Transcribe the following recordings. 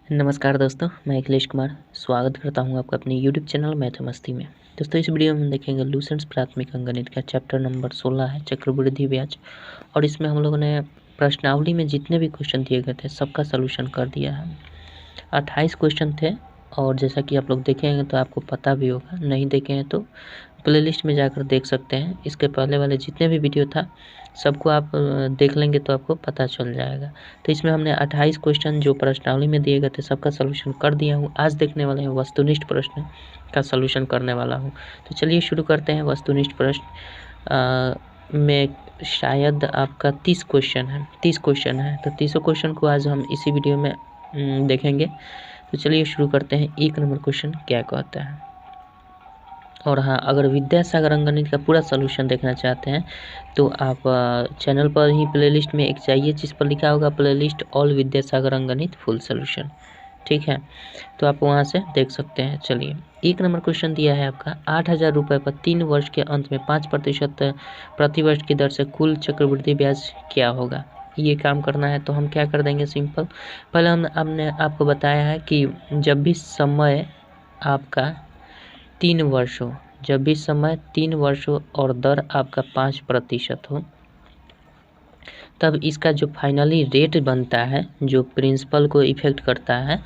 नमस्कार दोस्तों, मैं अखिलेश कुमार स्वागत करता हूं आपका अपने YouTube चैनल मैथ मस्ती में। दोस्तों, इस वीडियो में हम देखेंगे लूसेंट्स प्राथमिक अंकगणित का चैप्टर नंबर 16 है चक्रवृद्धि ब्याज। और इसमें हम लोगों ने प्रश्नावली में जितने भी क्वेश्चन दिए गए थे सबका सलूशन कर दिया है। 28 क्वेश्चन थे और जैसा कि आप लोग देखेंगे तो आपको पता भी होगा, नहीं देखे हैं तो प्लेलिस्ट में जाकर देख सकते हैं। इसके पहले वाले जितने भी वीडियो था सबको आप देख लेंगे तो आपको पता चल जाएगा। तो इसमें हमने 28 क्वेश्चन जो प्रश्नावली में दिए गए थे सबका सलूशन कर दिया हूँ। आज देखने वाले हैं वस्तुनिष्ठ प्रश्न का सलूशन करने वाला हूँ। तो चलिए शुरू करते हैं। वस्तुनिष्ठ प्रश्न में शायद आपका 30 क्वेश्चन है। तो 30 क्वेश्चन को आज हम इसी वीडियो में देखेंगे। तो चलिए शुरू करते हैं। 1 नंबर क्वेश्चन क्या कहता है। और हाँ, अगर विद्यासागर अंकगणित का पूरा सलूशन देखना चाहते हैं तो आप चैनल पर ही प्लेलिस्ट में एक चाहिए जिस पर लिखा होगा प्लेलिस्ट ऑल विद्यासागर अंकगणित फुल सलूशन, ठीक है, तो आप वहाँ से देख सकते हैं। चलिए, 1 नंबर क्वेश्चन दिया है आपका 8,000 रुपये पर 3 वर्ष के अंत में 5% प्रतिवर्ष की दर से कुल चक्रवृद्धि ब्याज क्या होगा। ये काम करना है तो हम क्या कर देंगे, सिंपल। पहले हमने आपको बताया है कि जब भी समय आपका 3 वर्ष हो, जब भी समय 3 वर्ष हो और दर आपका 5% हो, तब इसका जो फाइनली रेट बनता है, जो प्रिंसिपल को इफेक्ट करता है,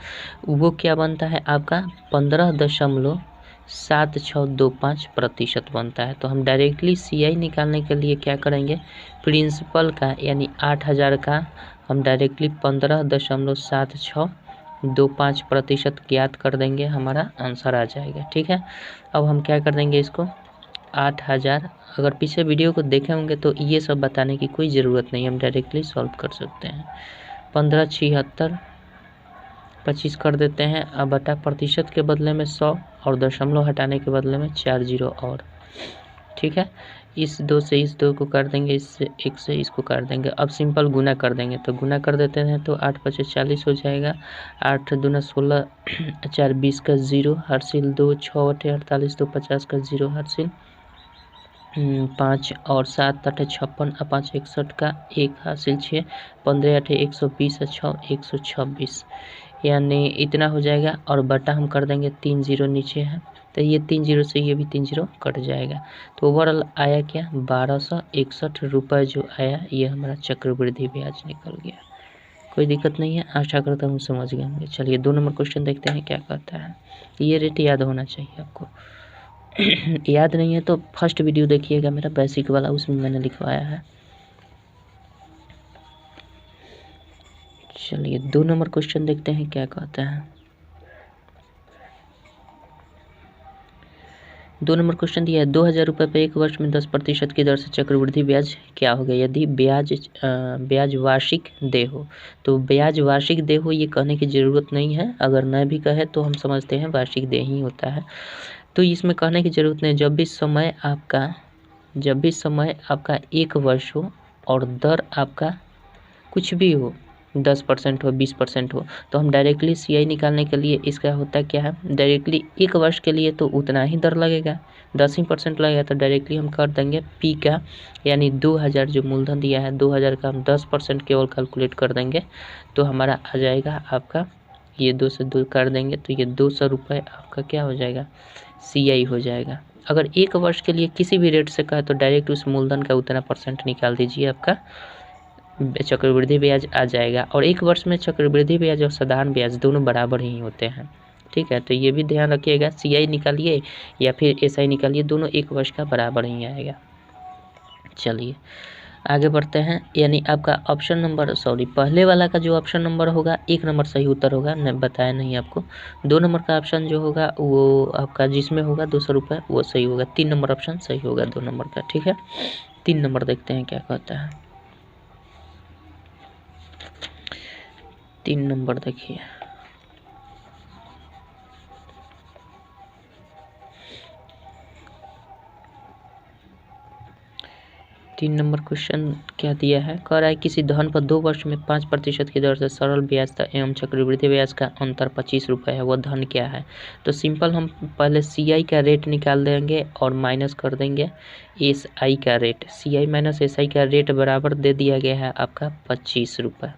वो क्या बनता है आपका 15.7625% बनता है। तो हम डायरेक्टली CI निकालने के लिए क्या करेंगे, प्रिंसिपल का यानी 8,000 का हम डायरेक्टली 15.7625% ज्ञात कर देंगे, हमारा आंसर आ जाएगा, ठीक है। अब हम क्या कर देंगे इसको 8,000, अगर पीछे वीडियो को देखे होंगे तो ये सब बताने की कोई ज़रूरत नहीं, हम डायरेक्टली सॉल्व कर सकते हैं। 1576 25 कर देते हैं। अब बटा प्रतिशत के बदले में 100 और दशमलव हटाने के बदले में 4 जीरो और, ठीक है। इस 2 से इस 2 को काट देंगे, इससे 1 से इसको काट देंगे। अब सिंपल गुना कर देंगे, तो गुना कर देते हैं तो 8 × 5 = 40 हो जाएगा। 8 दूना 16, 4 20 का 0 हासिल, 2 6 × 8 = 48, 2 50 का 0 हासिल, 5 और 7 × 8 = 56, 5 61 का 1 हासिल, 6 15 × 8 = 120, 6 126, यानी इतना हो जाएगा। और बटा हम कर देंगे 3 जीरो नीचे है, तो ये 3 जीरो से ये भी 3 जीरो कट जाएगा। तो ओवरऑल आया क्या, 1261 रुपये जो आया, ये हमारा चक्रवृद्धि ब्याज निकल गया। कोई दिक्कत नहीं है, आशा करता हूँ समझ गए होंगे। चलिए 2 नंबर क्वेश्चन देखते हैं क्या कहता है। ये रेट याद होना चाहिए आपको। याद नहीं है तो फर्स्ट वीडियो देखिएगा मेरा बेसिक वाला, उसमें मैंने लिखवाया है। चलिए 2 नंबर क्वेश्चन देखते हैं क्या कहता है। 2 नंबर क्वेश्चन दिया है 2,000 रुपये पर 1 वर्ष में 10% की दर से चक्रवृद्धि ब्याज क्या होगा यदि ब्याज वार्षिक दे हो। तो ब्याज वार्षिक दे हो ये कहने की ज़रूरत नहीं है, अगर न भी कहे तो हम समझते हैं वार्षिक दे ही होता है। तो इसमें कहने की ज़रूरत नहीं। जब भी समय आपका 1 वर्ष हो और दर आपका कुछ भी हो, 10% हो 20% हो, तो हम डायरेक्टली CI निकालने के लिए इसका होता क्या है, डायरेक्टली 1 वर्ष के लिए तो उतना ही दर लगेगा, 10% लगेगा, तो डायरेक्टली हम कर देंगे P का यानी 2,000 जो मूलधन दिया है 2,000 का हम 10% केवल कैलकुलेट कर देंगे, तो हमारा आ जाएगा आपका, ये 2 से 2 कर देंगे तो ये 200 रुपये आपका क्या हो जाएगा, CI हो जाएगा। अगर 1 वर्ष के लिए किसी भी रेट से कहे तो डायरेक्ट उस मूलधन का उतना % निकाल दीजिए, आपका चक्रवृद्धि ब्याज आ जाएगा। और 1 वर्ष में चक्रवृद्धि ब्याज और साधारण ब्याज दोनों बराबर ही होते हैं, ठीक है। तो ये भी ध्यान रखिएगा, CI निकालिए या फिर SI निकालिए, दोनों 1 वर्ष का बराबर ही आएगा। चलिए आगे बढ़ते हैं। यानी आपका पहले वाला का जो ऑप्शन नंबर होगा 1 नंबर सही उत्तर होगा, मैं बताया नहीं आपको। 2 नंबर का ऑप्शन जो होगा वो आपका जिसमें होगा 200 रुपये वो सही होगा। 3 नंबर ऑप्शन सही होगा 2 नंबर का, ठीक है। 3 नंबर देखते हैं क्या कहता है। 3 नंबर देखिए, तीन नंबर क्वेश्चन क्या दिया है, कह रहा है किसी धन पर 2 वर्ष में 5% की दर से सरल ब्याज एवं चक्रवृद्धि ब्याज का अंतर 25 रुपये है, वह धन क्या है। तो सिंपल हम पहले CI का रेट निकाल देंगे और माइनस कर देंगे SI का रेट। CI माइनस SI का रेट बराबर दे दिया गया है आपका 25 रुपये।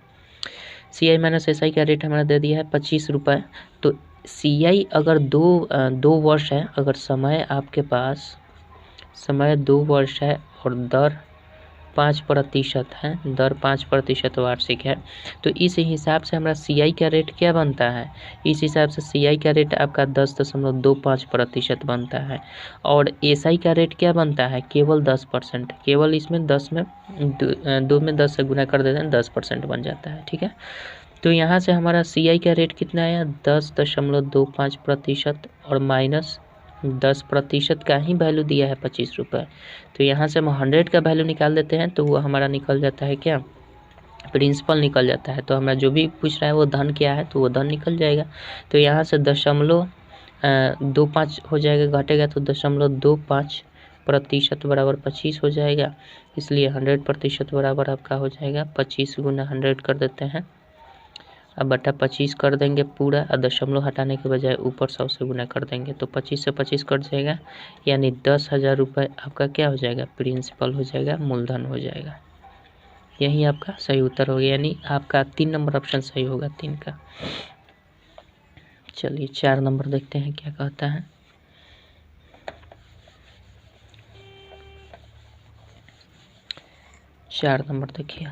CI माइनस SI का रेट हमारा दे दिया है 25 रुपये। तो CI अगर दो वर्ष है, अगर समय आपके पास समय 2 वर्ष है और दर 5% है, दर 5% वार्षिक है, तो इस हिसाब से हमारा CI का रेट क्या बनता है? इस हिसाब से CI का रेट आपका 10.25% बनता है। और SI का रेट क्या बनता है? केवल 10%। केवल इसमें 10 में 2 में 10 से गुना कर देते हैं, 10% बन जाता है। ठीक है, तो यहाँ से हमारा CI का रेट कितना आया? 10.25% और माइनस 10% का ही वैल्यू दिया है 25 रुपये। तो यहाँ से हम 100 का वैल्यू निकाल देते हैं, तो वो हमारा निकल जाता है क्या? प्रिंसिपल निकल जाता है। तो हमारा जो भी पूछ रहा है वो धन क्या है, तो वो धन निकल जाएगा। तो यहाँ से 0.25 हो जाएगा, घटेगा तो 0.25% बराबर 25 हो जाएगा। इसलिए 100% बराबर आपका हो जाएगा 25 गुना 100 कर देते हैं, अब बटा 25 कर देंगे पूरा, और दशमलव हटाने के बजाय ऊपर 100 से गुना कर देंगे, तो 25 से 25 कट जाएगा, यानी 10,000 रुपये आपका क्या हो जाएगा? प्रिंसिपल हो जाएगा, मूलधन हो जाएगा। यही आपका सही उत्तर हो गया, यानी आपका 3 नंबर ऑप्शन सही होगा 3 का। चलिए 4 नंबर देखते हैं क्या कहता है। चार नंबर देखिए,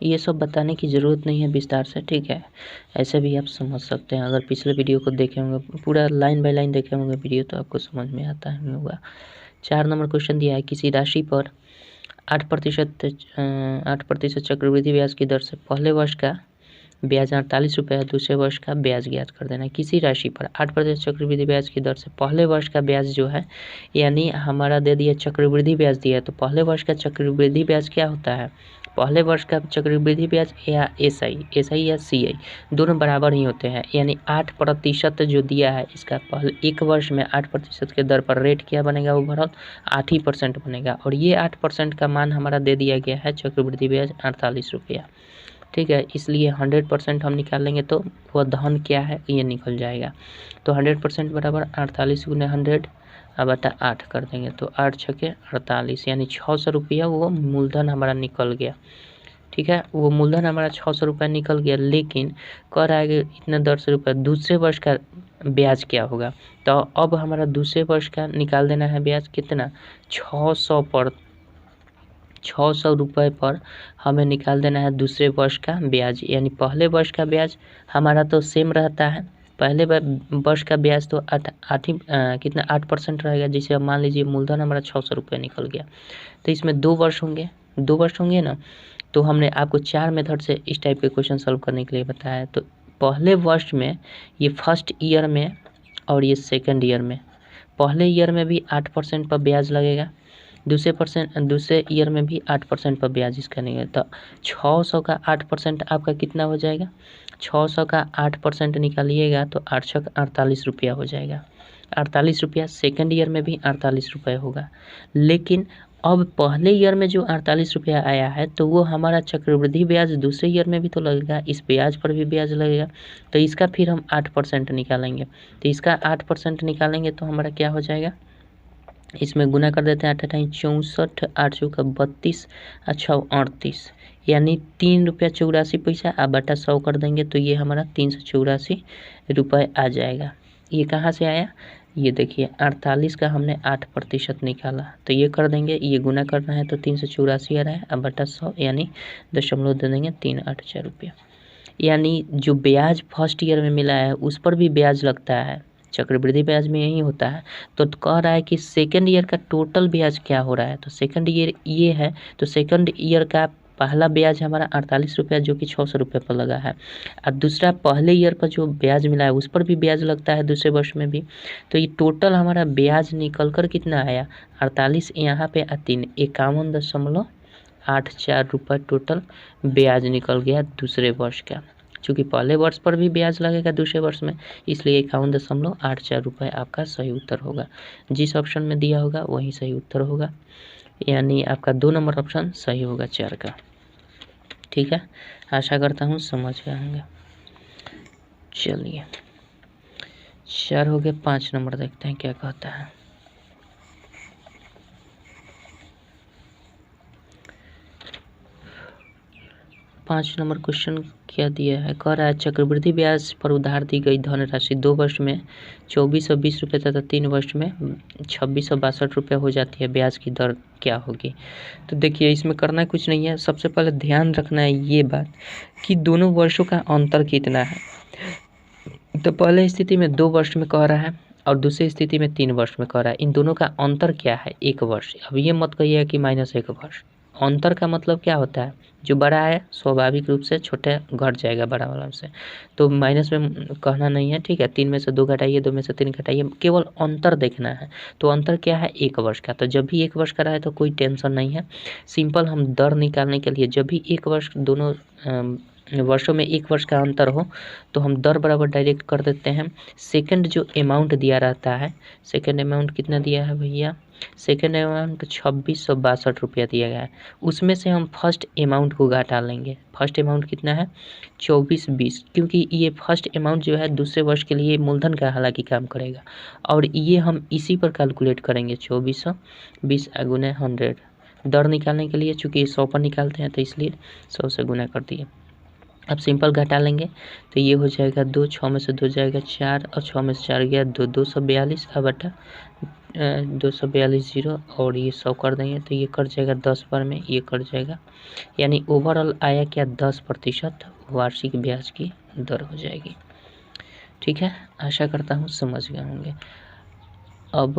ये सब बताने की ज़रूरत नहीं है विस्तार से, ठीक है, ऐसे भी आप समझ सकते हैं। अगर पिछले वीडियो को देखे होंगे, पूरा लाइन बाय लाइन देखे होंगे वीडियो, तो आपको समझ में आता है होगा। 4 नंबर क्वेश्चन दिया है, किसी राशि पर 8% चक्रवृद्धि ब्याज की दर से पहले वर्ष का ब्याज 48 रुपये है, दूसरे वर्ष का ब्याज ज्ञात कर देना है। किसी राशि पर 8% चक्रवृद्धि ब्याज की दर से पहले वर्ष का ब्याज जो है, यानी हमारा दे दिया चक्रवृद्धि ब्याज दिया है, तो पहले वर्ष का चक्रवृद्धि ब्याज क्या होता है? पहले वर्ष का चक्रवृद्धि ब्याज या SI या CI दोनों बराबर ही होते हैं, यानी 8% जो दिया है इसका पहले एक वर्ष में 8% के दर पर रेट क्या बनेगा? ओवरऑल 8% बनेगा, और ये 8% का मान हमारा दे दिया गया है चक्रवृद्धि ब्याज 48 रुपया। ठीक है, इसलिए 100% हम निकालेंगे तो वह धन क्या है ये निकल जाएगा। तो 100% बराबर 48 गुना 100 अब बटा 8 कर देंगे, तो 8 छके 48, यानी 600 रुपया वो मूलधन हमारा निकल गया। ठीक है, वो मूलधन हमारा 600 रुपया निकल गया, लेकिन कह रहा है कि इतने दर से रुपया दूसरे वर्ष का ब्याज क्या होगा? तो अब हमारा दूसरे वर्ष का निकाल देना है ब्याज कितना? 600 रुपये पर हमें निकाल देना है दूसरे वर्ष का ब्याज, यानी पहले वर्ष का ब्याज हमारा तो सेम रहता है, पहले वर्ष का ब्याज तो कितना 8% रहेगा, जिसे अब मान लीजिए मूलधन हमारा 600 रुपये निकल गया। तो इसमें 2 वर्ष होंगे ना, तो हमने आपको 4 मेथड से इस टाइप के क्वेश्चन सॉल्व करने के लिए बताया है। तो पहले वर्ष में, ये फर्स्ट ईयर में और ये सेकेंड ईयर में, पहले ईयर में भी 8% पर ब्याज लगेगा, दूसरे ईयर में भी 8% पर ब्याज इसका नहीं है। तो 600 का 8% आपका कितना हो जाएगा? 600 का 8% निकालिएगा तो 8 छक 48 रुपया हो जाएगा। 48 रुपया सेकेंड ईयर में भी 48 रुपये होगा, लेकिन अब पहले ईयर में जो 48 रुपया आया है, तो वो हमारा चक्रवृद्धि ब्याज दूसरे ईयर में भी तो लगेगा, इस ब्याज पर भी ब्याज लगेगा, तो इसका फिर हम 8% निकालेंगे। तो इसका 8% निकालेंगे तो हमारा क्या हो जाएगा? इसमें गुना कर देते हैं, 8 64, 8 चौका 32, अच्छा 38, यानी 3 रुपया 84 पैसा, आप बटा 100 कर देंगे तो ये हमारा 384 रुपये आ जाएगा। ये कहाँ से आया? ये देखिए 48 का हमने 8% निकाला, तो ये कर देंगे, ये गुना करना है तो 384 आ रहा है, अब बटा 100 यानी दशमलव दे देंगे 384 रुपया। यानी जो ब्याज फर्स्ट ईयर में मिला है उस पर भी ब्याज लगता है, चक्रवृद्धि ब्याज में यही होता है। तो कह रहा है कि सेकेंड ईयर का टोटल ब्याज क्या हो रहा है, तो सेकेंड ईयर ये है, तो सेकेंड ईयर का पहला ब्याज हमारा 48 रुपया जो कि 600 रुपये पर लगा है, और दूसरा पहले ईयर पर जो ब्याज मिला है उस पर भी ब्याज लगता है दूसरे वर्ष में भी। तो ये टोटल हमारा ब्याज निकल कर कितना आया? 48 यहाँ पे 3 51.84 रुपये टोटल ब्याज निकल गया दूसरे वर्ष का। चूँकि पहले वर्ष पर भी ब्याज लगेगा दूसरे वर्ष में, इसलिए 51.84 रुपये आपका सही उत्तर होगा। जिस ऑप्शन में दिया होगा वही सही उत्तर होगा, यानी आपका 2 नंबर ऑप्शन सही होगा 4 का। ठीक है, आशा करता हूँ समझ गए होंगे। चलिए 4 हो गए, 5 नंबर देखते हैं क्या कहता है। 5 नंबर क्वेश्चन क्या दिया है, कह रहा है चक्रवृद्धि ब्याज पर उधार दी गई धनराशि 2 वर्ष में 2420 रुपये तथा 3 वर्ष में 2662 रुपये हो जाती है, ब्याज की दर क्या होगी। तो देखिए इसमें करना कुछ नहीं है, सबसे पहले ध्यान रखना है ये बात कि दोनों वर्षों का अंतर कितना है। तो पहले स्थिति में 2 वर्ष में कह रहा है और दूसरी स्थिति में 3 वर्ष में कह रहा है, इन दोनों का अंतर क्या है, 1 वर्ष। अब ये मत कहिए कि -1 वर्ष। अंतर का मतलब क्या होता है, जो बड़ा है स्वाभाविक रूप से छोटे घट जाएगा बड़ा वाला से, तो माइनस में कहना नहीं है, ठीक है। 3 में से 2 घटाइए, 2 में से 3 घटाइए, केवल अंतर देखना है। तो अंतर क्या है, 1 वर्ष का। तो जब भी 1 वर्ष का रहा है तो कोई टेंशन नहीं है। सिंपल हम दर निकालने के लिए जब भी 1 वर्ष दोनों वर्षों में 1 वर्ष का अंतर हो तो हम दर बराबर डायरेक्ट कर देते हैं। सेकंड जो अमाउंट दिया रहता है, सेकंड अमाउंट कितना दिया है भैया, सेकंड अमाउंट 2662 रुपया दिया गया है, उसमें से हम फर्स्ट अमाउंट को घटा लेंगे। फर्स्ट अमाउंट कितना है 2420, क्योंकि ये फर्स्ट अमाउंट जो है दूसरे वर्ष के लिए मूलधन का हालांकि काम करेगा, और ये हम इसी पर कैलकुलेट करेंगे 2420 गुना 100। दर निकालने के लिए चूँकि 100 पर निकालते हैं तो इसलिए 100 से गुना कर दिए। अब सिंपल घटा लेंगे तो ये हो जाएगा 2, 6 में से 2 जाएगा 4 और 6 में से 4 गया 2, 242 अब बटा 242 जीरो और ये 100 कर देंगे तो ये कट जाएगा 10 पर में, ये कट जाएगा, यानी ओवरऑल आया क्या 10% वार्षिक ब्याज की दर हो जाएगी। ठीक है, आशा करता हूँ समझ गए होंगे। अब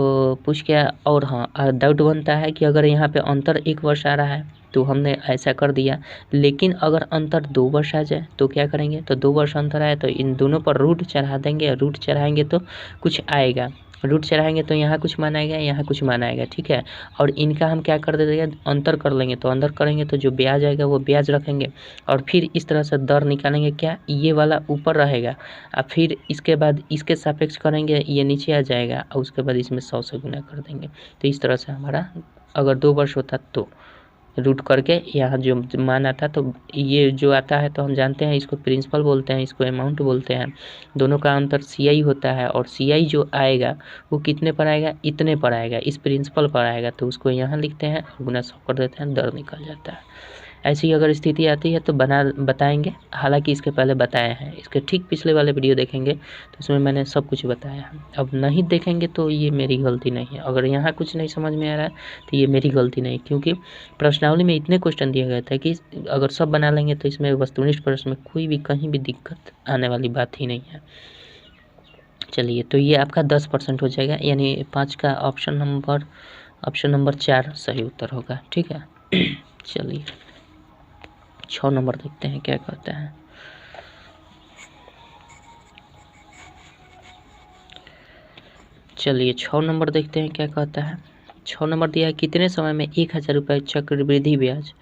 पूछ क्या, और हाँ डाउट बनता है कि अगर यहाँ पे अंतर 1 वर्ष आ रहा है तो हमने ऐसा कर दिया, लेकिन अगर अंतर 2 वर्ष आ जाए तो क्या करेंगे, तो 2 वर्ष अंतर आए तो इन दोनों पर रूट चढ़ा देंगे, रूट चढ़ाएंगे तो कुछ आएगा, रूट चढ़ाएंगे तो यहाँ कुछ मान आएगा, यहाँ कुछ मान आएगा, ठीक है। और इनका हम क्या कर देंगे, अंतर कर लेंगे, तो अंतर करेंगे तो जो ब्याज आएगा वो ब्याज रखेंगे और फिर इस तरह से दर निकालेंगे, क्या ये वाला ऊपर रहेगा और फिर इसके बाद इसके सापेक्ष करेंगे, ये नीचे आ जाएगा और उसके बाद इसमें 100 से गुना कर देंगे। तो इस तरह से हमारा अगर 2 वर्ष होता तो रूट करके यहाँ जो मान आता, तो ये जो आता है तो हम जानते हैं इसको प्रिंसिपल बोलते हैं, इसको अमाउंट बोलते हैं। दोनों का अंतर CI होता है और CI जो आएगा वो कितने पर आएगा, इतने पर आएगा, इस प्रिंसिपल पर आएगा, तो उसको यहाँ लिखते हैं और गुना 100 कर देते हैं, दर निकल जाता है। ऐसी अगर स्थिति आती है तो बताएंगे, हालांकि इसके पहले बताए हैं, इसके ठीक पिछले वाले वीडियो देखेंगे तो उसमें मैंने सब कुछ बताया है। अब नहीं देखेंगे तो ये मेरी गलती नहीं है, अगर यहाँ कुछ नहीं समझ में आ रहा है तो ये मेरी गलती नहीं, क्योंकि प्रश्नावली में इतने क्वेश्चन दिए गए थे कि अगर सब बना लेंगे तो इसमें वस्तुनिष्ठ प्रश्न में कोई भी कहीं भी दिक्कत आने वाली बात ही नहीं है। चलिए, तो ये आपका 10% हो जाएगा, यानी 5 का ऑप्शन नंबर 4 सही उत्तर होगा। ठीक है, चलिए 6 नंबर देखते हैं क्या कहता है। चलिए 6 नंबर देखते हैं क्या कहता है। 6 नंबर दिया है, कितने समय में 1000 रुपये चक्रवृद्धि ब्याज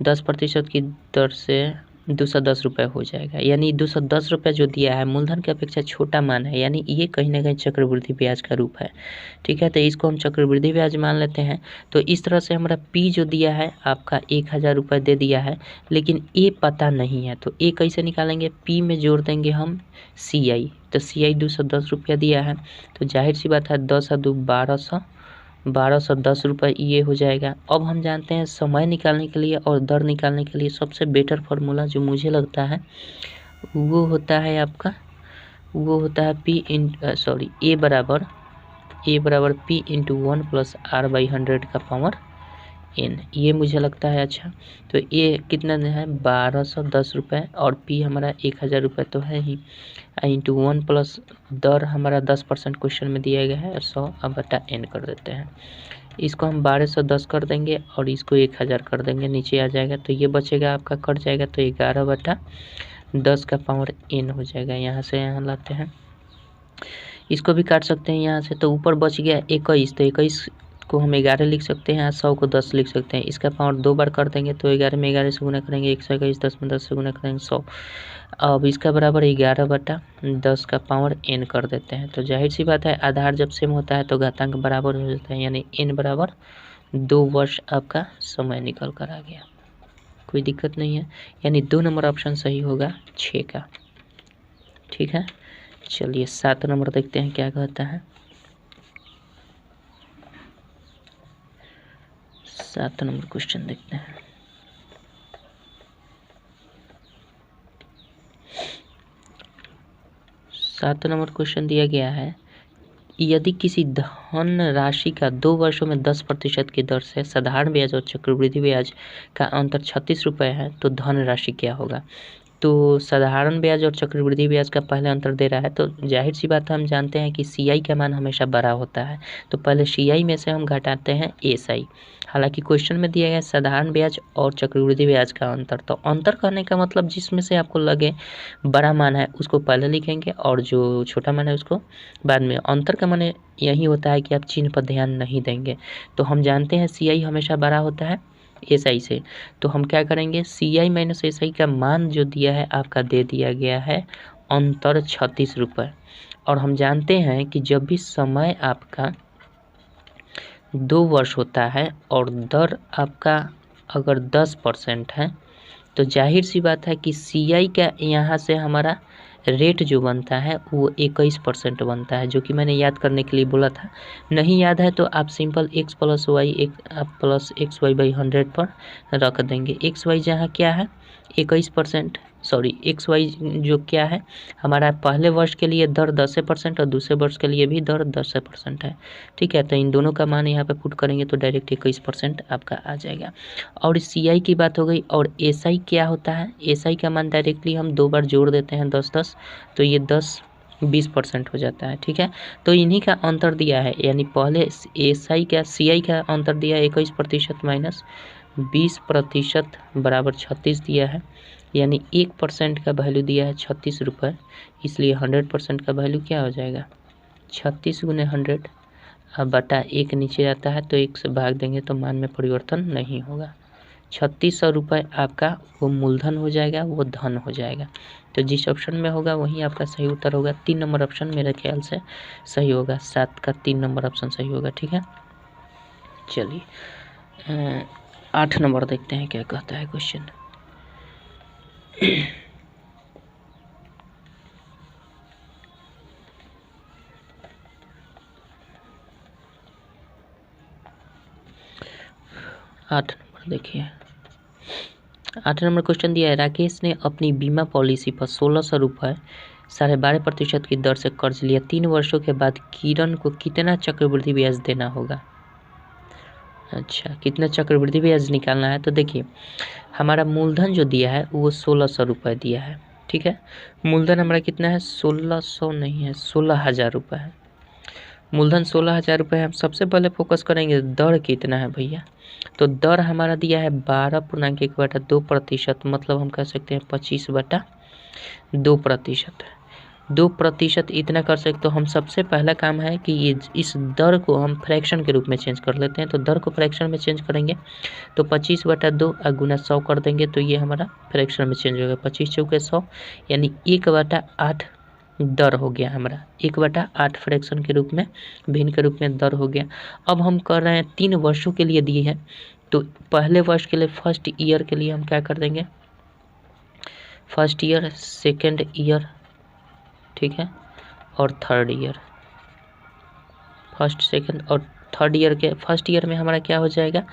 10% की दर से 210 रुपये हो जाएगा। यानी 210 रुपये जो दिया है मूलधन की अपेक्षा छोटा मान है, यानी ये कहीं ना कहीं चक्रवृद्धि ब्याज का रूप है। ठीक है, तो इसको हम चक्रवृद्धि ब्याज मान लेते हैं। तो इस तरह से हमारा P जो दिया है आपका 1000 रुपये दे दिया है, लेकिन A पता नहीं है, तो A कैसे निकालेंगे, P में जोड़ देंगे हम CI, तो CI 210 रुपया दिया है, तो जाहिर सी बात है 10 और 2 1210 रुपये ये हो जाएगा। अब हम जानते हैं समय निकालने के लिए और दर निकालने के लिए सबसे बेटर फार्मूला जो मुझे लगता है वो होता है आपका, वो होता है A बराबर P इंटू 1 + R/100 का पावर N, ये मुझे लगता है। अच्छा, तो ये कितना है 1210 रुपये और P हमारा 1000 रुपये तो है ही, इंटू 1 प्लस दर हमारा 10% क्वेश्चन में दिया गया है 100 अब बटा N कर देते हैं। इसको हम 1210 कर देंगे और इसको 1000 कर देंगे, नीचे आ जाएगा, तो ये बचेगा आपका, कट जाएगा, तो 11/10 का पावर N हो जाएगा। यहाँ से यहाँ लाते हैं, इसको भी काट सकते हैं यहाँ से, तो ऊपर बच गया 21, तो 21 को हम 11 लिख सकते हैं, 100 को 10 लिख सकते हैं। इसका पावर 2 बार कर देंगे तो 11 में 11 से गुना करेंगे 121, 10 में 10 से गुना करेंगे 100। अब इसका बराबर 11/10 का पावर N कर देते हैं। तो जाहिर सी बात है आधार जब सेम होता है तो घातांक बराबर हो जाता है, यानी N बराबर 2 वर्ष आपका समय निकल कर आ गया, कोई दिक्कत नहीं है, यानी 2 नंबर ऑप्शन सही होगा 6 का। ठीक है, चलिए 7 नंबर देखते हैं क्या कहता है। 7 नंबर क्वेश्चन देखते हैं। 7 नंबर क्वेश्चन दिया गया है, यदि किसी धन राशि का 2 वर्षों में 10% की दर से साधारण ब्याज और चक्रवृद्धि ब्याज का अंतर 36 रुपये है तो धन राशि क्या होगा। तो साधारण ब्याज और चक्रवृद्धि ब्याज का पहले अंतर दे रहा है, तो जाहिर सी बात है हम जानते हैं कि CI का मान हमेशा बड़ा होता है, तो पहले CI में से हम घटाते हैं SI। हालांकि क्वेश्चन में दिया गया साधारण ब्याज और चक्रवृद्धि ब्याज का अंतर, तो अंतर करने का मतलब जिसमें से आपको लगे बड़ा मान है उसको पहले लिखेंगे और जो छोटा मान है उसको बाद में। अंतर का मान यही होता है कि आप चिन्ह पर ध्यान नहीं देंगे। तो हम जानते हैं CI हमेशा बड़ा होता है SI से, तो हम क्या करेंगे, CI माइनस SI का मान जो दिया है आपका दे दिया गया है अंतर 36 रुपये। और हम जानते हैं कि जब भी समय आपका 2 वर्ष होता है और दर आपका अगर 10% है तो जाहिर सी बात है कि CI का यहाँ से हमारा रेट जो बनता है वो 21% बनता है, जो कि मैंने याद करने के लिए बोला था। नहीं याद है तो आप simple x plus Y plus XY/100 पर रख देंगे। XY जहाँ क्या है 21%, सॉरी XY जो क्या है हमारा पहले वर्ष के लिए दर 10% और दूसरे वर्ष के लिए भी दर 10% है। ठीक है, तो इन दोनों का मान यहाँ पे पुट करेंगे तो डायरेक्ट 21% आपका आ जाएगा। और CI की बात हो गई। और SI क्या होता है, SI का मान डायरेक्टली हम 2 बार जोड़ देते हैं 10-10, तो ये 10-20% हो जाता है। ठीक है, तो इन्हीं का अंतर दिया है, यानी पहले SI का CI का अंतर दिया है 21% माइनस 20% बराबर 36 दिया है, यानी 1% का वैल्यू दिया है 36 रुपये। इसलिए 100% का वैल्यू क्या हो जाएगा 36 गुने 100 बटा 1 नीचे आता है तो 1 से भाग देंगे तो मान में परिवर्तन नहीं होगा। 3600 रुपये आपका वो मूलधन हो जाएगा, वो धन हो जाएगा। तो जिस ऑप्शन में होगा वही आपका सही उत्तर होगा। 3 नंबर ऑप्शन मेरे ख्याल से सही होगा, 7 का 3 नंबर ऑप्शन सही होगा। ठीक है, चलिए 8 नंबर देखते हैं क्या कहता है क्वेश्चन। आठ नंबर देखिए, 8 नंबर क्वेश्चन दिया है, राकेश ने अपनी बीमा पॉलिसी पर 1600 रुपये 12.5% की दर से कर्ज लिया। 3 वर्षों के बाद किरण को कितना चक्रवृद्धि ब्याज देना होगा। अच्छा, कितना चक्रवृद्धि ब्याज निकालना है, तो देखिए हमारा मूलधन जो दिया है वो 1600 रुपये दिया है। ठीक है, मूलधन हमारा कितना है 1600 नहीं है 16,000 रुपये है। मूलधन 16,000 रुपये है। हम सबसे पहले फोकस करेंगे दर कितना है भैया, तो दर हमारा दिया है 12.1/2%, मतलब हम कह सकते हैं 25/2%। 2% इतना कर सकते, तो हम सबसे पहला काम है कि ये इस दर को हम फ्रैक्शन के रूप में चेंज कर लेते हैं। तो दर को फ्रैक्शन में चेंज करेंगे तो 25/2 गुना 100 कर देंगे तो ये हमारा फ्रैक्शन में चेंज होगा। 25 चौके 100 यानी 1/8 दर हो गया हमारा, 1/8 फ्रैक्शन के रूप में भिन्न के रूप में दर हो गया। अब हम कर रहे हैं 3 वर्षों के लिए दिए हैं, तो पहले वर्ष के लिए फर्स्ट ईयर के लिए हम क्या कर देंगे, फर्स्ट ईयर, सेकेंड ईयर, ठीक है, और थर्ड ईयर। फर्स्ट सेकेंड और थर्ड ईयर के फर्स्ट ईयर में हमारा क्या हो जाएगा,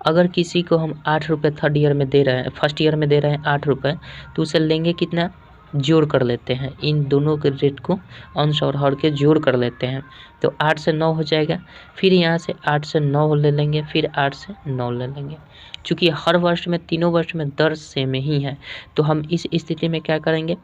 अगर किसी को हम 8 रुपये थर्ड ईयर में दे रहे हैं, फर्स्ट ईयर में दे रहे हैं 8 रुपये, तो उसे लेंगे कितना, जोड़ कर लेते हैं, इन दोनों के रेट को अंश और हर के जोड़ कर लेते हैं तो 8 से 9 हो जाएगा। फिर यहाँ से 8 से 9 ले लेंगे, फिर 8 से 9 ले लेंगे। चूँकि हर वर्ष में तीनों वर्ष में दर सेम ही है तो हम इस स्थिति में क्या करेंगे,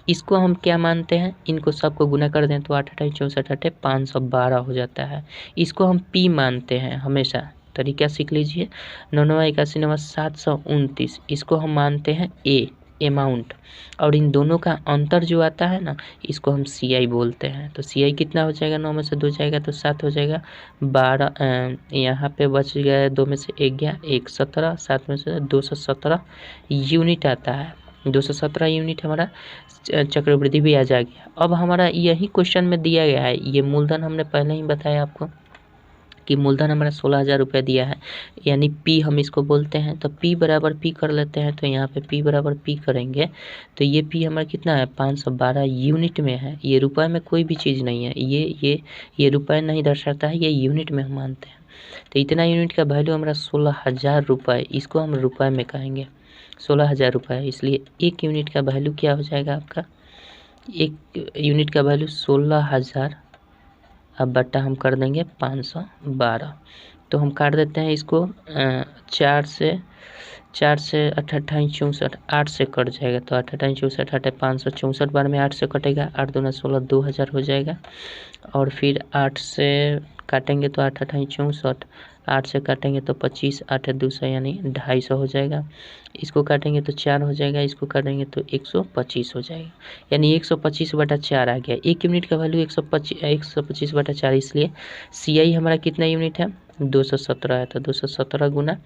इसको हम क्या मानते हैं, इनको सबको गुना कर दें तो 8 8 64 8 512 हो जाता है। इसको हम P मानते हैं हमेशा, तरीका सीख लीजिए। 9 9 81 9 729, इसको हम मानते हैं A अमाउंट, और इन दोनों का अंतर जो आता है ना इसको हम CI बोलते हैं। तो CI कितना हो जाएगा, 9 में से 2 जाएगा तो 7 हो जाएगा, 12 यहाँ पे बच गया 2 में से 1 गया 1 17, 7 में से 217 यूनिट आता है। 217 यूनिट हमारा चक्रवृद्धि ब्याज आ गया। अब हमारा यही क्वेश्चन में दिया गया है, ये मूलधन हमने पहले ही बताया आपको कि मूलधन हमारा 16,000 रुपये दिया है, यानी P हम इसको बोलते हैं। तो P बराबर P कर लेते हैं, तो यहाँ पे P बराबर P करेंगे तो ये P हमारा कितना है 512 यूनिट में है। ये रुपए में कोई भी चीज़ नहीं है, ये रुपए नहीं दर्शाता है, ये यूनिट में हम मानते हैं। तो इतना यूनिट का वैल्यू हमारा 16,000 रुपये, इसको हम रुपए में कहेंगे 16,000 रुपये, इसलिए 1 यूनिट का वैल्यू क्या हो जाएगा आपका एक यूनिट का वैल्यू 16,000 अब बट्टा हम कर देंगे 512। तो हम काट देते हैं इसको 4 से 8 8 से कट जाएगा, तो 8 8 64 8 564 बार में 8 से कटेगा, 8 दूना 16 2000 हो जाएगा। और फिर 8 से काटेंगे तो 8 8 64, 8 से काटेंगे तो 25, 8 200 यानी 250 हो जाएगा। इसको काटेंगे तो 4 हो जाएगा, इसको काटेंगे तो 125 हो जाएगा, यानी 125/4 आ गया। एक यूनिट का वैल्यू 125/4, इसलिए CI हमारा कितना यूनिट है 217 है। तो 217 गुना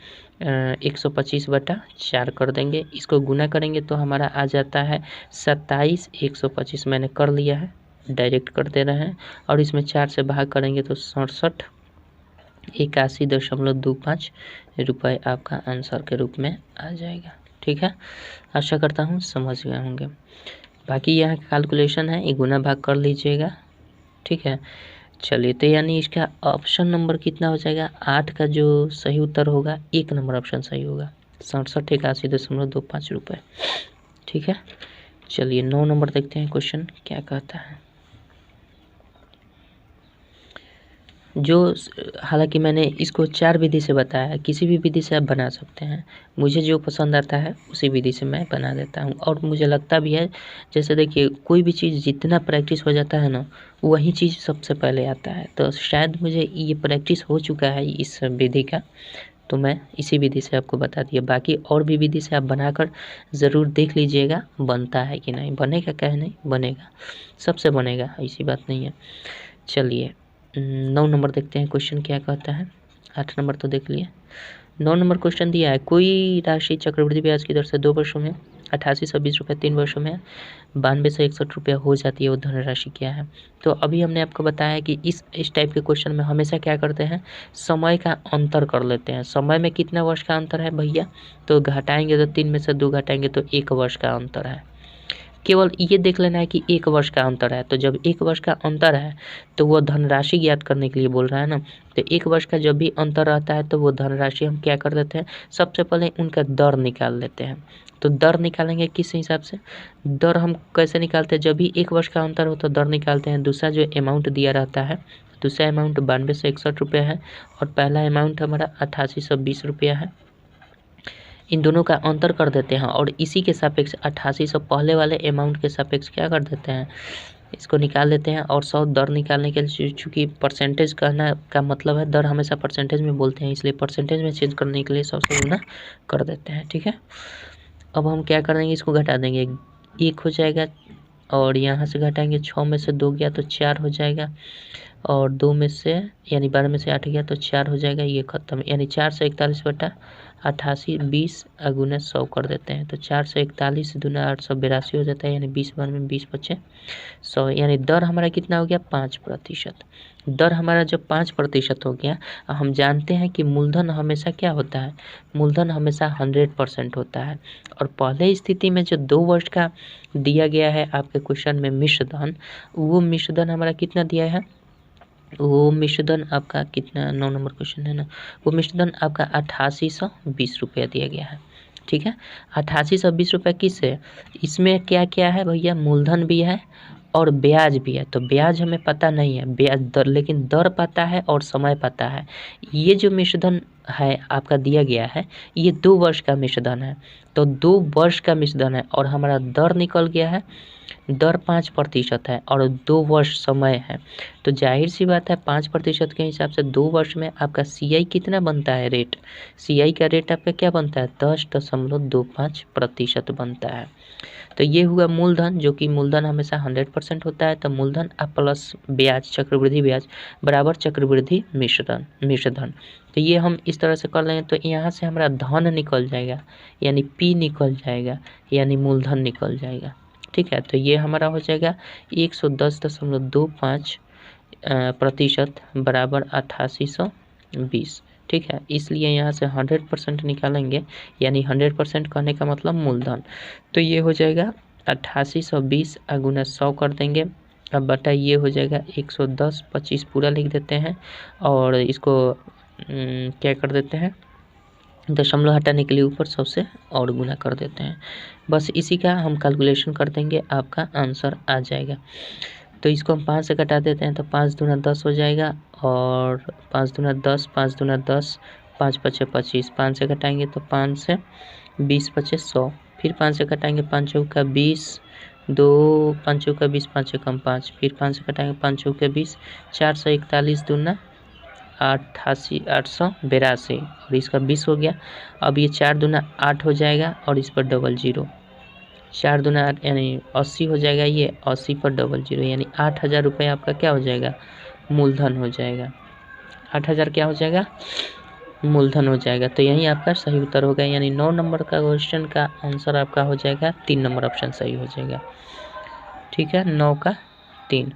125/4 कर देंगे। इसको गुना करेंगे तो हमारा आ जाता है 27। 125 मैंने कर लिया है, डायरेक्ट कर दे रहे हैं। और इसमें 4 से भाग करेंगे तो 67 81.25 रुपये आपका आंसर के रूप में आ जाएगा। ठीक है, आशा करता हूँ समझ गए होंगे। बाकी यहाँ कैलकुलेशन है, ये गुना भाग कर लीजिएगा। ठीक है, चलिए, तो यानी इसका ऑप्शन नंबर कितना हो जाएगा 8 का जो सही उत्तर होगा, 1 नंबर ऑप्शन सही होगा 6781.25 रुपये। ठीक है, चलिए 9 नंबर देखते हैं क्वेश्चन क्या कहता है। जो हालांकि मैंने इसको 4 विधि से बताया है, किसी भी विधि से आप बना सकते हैं। मुझे जो पसंद आता है उसी विधि से मैं बना देता हूँ, और मुझे लगता भी है, जैसे देखिए कोई भी चीज़ जितना प्रैक्टिस हो जाता है ना, वही चीज़ सबसे पहले आता है। तो शायद मुझे ये प्रैक्टिस हो चुका है इस विधि का, तो मैं इसी विधि से आपको बता दिया। बाकी और भी विधि से आप बनाकर ज़रूर देख लीजिएगा बनता है कि नहीं। बनेगा, कहे नहीं बनेगा, सबसे बनेगा, ऐसी बात नहीं है। चलिए 9 नंबर देखते हैं क्वेश्चन क्या कहता है। 8 नंबर तो देख लिए, 9 नंबर क्वेश्चन दिया है, कोई राशि चक्रवृद्धि ब्याज की दर से 2 वर्षों में 8820 रुपये, 3 वर्षों में 9261 रुपये हो जाती है, वो धनराशि क्या है। तो अभी हमने आपको बताया कि इस टाइप के क्वेश्चन में हमेशा क्या करते हैं, समय का अंतर कर लेते हैं। समय में कितना वर्ष का अंतर है भैया, तो घटाएंगे तो 3 में से 2 घटाएंगे तो 1 वर्ष का अंतर है। केवल ये देख लेना है कि 1 वर्ष का अंतर है। तो जब 1 वर्ष का अंतर है तो वो धनराशि ज्ञात करने के लिए बोल रहा है ना। तो 1 वर्ष का जब भी अंतर रहता है तो वो धनराशि हम क्या कर देते हैं, सबसे पहले उनका दर निकाल लेते हैं। तो दर निकालेंगे किस हिसाब से, दर हम कैसे निकालते हैं, जब भी 1 वर्ष का अंतर हो तो दर निकालते हैं। दूसरा जो अमाउंट दिया रहता है, दूसरा अमाउंट 9261 रुपये है, और पहला अमाउंट हमारा 8820 रुपया है। इन दोनों का अंतर कर देते हैं, और इसी के सापेक्ष 8800 पहले वाले अमाउंट के सापेक्ष क्या कर देते हैं, इसको निकाल लेते हैं। और 100 दर निकालने के लिए, चूँकि परसेंटेज कहना का मतलब है, दर हमेशा परसेंटेज में बोलते हैं, इसलिए परसेंटेज में चेंज करने के लिए 100 से गुना कर देते हैं। ठीक है, अब हम क्या कर देंगे, इसको घटा देंगे, 1 हो जाएगा, और यहाँ से घटाएंगे 6 में से 2 गया तो 4 हो जाएगा, और 2 में से यानी 12 में से 8 गया तो 4 हो जाएगा, ये खत्म। यानी 4 से 41/88 20 गुना 100 कर देते हैं। तो 4 से 41 दूना 882 हो जाता है, यानी 20 बार में 20 बचे 100, यानी दर हमारा कितना हो गया 5%। दर हमारा जब 5% हो गया, हम जानते हैं कि मूलधन हमेशा क्या होता है, मूलधन हमेशा 100% होता है। और पहले स्थिति में जो 2 वर्ष का दिया गया है आपके क्वेश्चन में मिश्रधन, वो मिश्रधन हमारा कितना दिया है, वो मिश्रधन आपका कितना, 9 नंबर क्वेश्चन है ना, वो मिश्रधन आपका 8820 रुपया दिया गया है। ठीक है, 8820 रुपया किस है, इसमें क्या क्या है भैया, मूलधन भी है और ब्याज भी है। तो ब्याज हमें पता नहीं है, ब्याज दर, लेकिन दर पता है और समय पता है। ये जो मिश्रधन है आपका दिया गया है, ये 2 वर्ष का मिश्रधन है। तो 2 वर्ष का मिश्रधन है, और हमारा दर निकल गया है, दर 5% है, और 2 वर्ष समय है। तो जाहिर सी बात है 5% के हिसाब से 2 वर्ष में आपका CI कितना बनता है रेट, CI का रेट आपका क्या बनता है 10.25% बनता है। तो ये हुआ मूलधन, जो कि मूलधन हमेशा 100% होता है। तो मूलधन प्लस ब्याज, चक्रवृद्धि ब्याज बराबर चक्रवृद्धि मिश्रधन। तो ये हम इस तरह से कर लेंगे, तो यहाँ से हमारा धन निकल जाएगा, यानी P निकल जाएगा, यानी मूलधन निकल जाएगा। ठीक है, तो ये हमारा हो जाएगा 110.25% बराबर 8820। ठीक है, इसलिए यहाँ से 100% निकालेंगे, यानी 100% कहने का मतलब मूलधन। तो ये हो जाएगा 8820 गुना 100 कर देंगे, अब बटा ये हो जाएगा 110, 25 पूरा लिख देते हैं, और इसको क्या कर देते हैं दशमलव हटाने के लिए ऊपर 100 से और गुना कर देते हैं। बस इसी का हम कैलकुलेशन कर देंगे, आपका आंसर आ जाएगा। तो इसको हम 5 से घटा देते हैं तो 5 दूना 10 हो जाएगा, और 5 दूना 10, 5 दूना 10, 5 पचे 25, 5 से घटाएंगे तो 5 से 20 पचे 100, फिर 5 से घटाएंगे 5 चौका 20, 2 5 चौका 20, 5 एकम 5, फिर 5 से घटाएंगे 5 चौका 20, 441 दूना 88, 882, और इसका 20 हो गया। अब ये 4 दूना 8 हो जाएगा और इस पर डबल जीरो, 4 दूना 8 यानी 80 हो जाएगा, ये 80 पर डबल जीरो यानी 8000 रुपये आपका क्या हो जाएगा, मूलधन हो जाएगा। 8000 क्या हो जाएगा, मूलधन हो जाएगा। तो यही आपका सही उत्तर होगा, यानी 9 नंबर का क्वेश्चन का आंसर आपका हो जाएगा 3 नंबर ऑप्शन सही हो जाएगा। ठीक है, 9 का 3।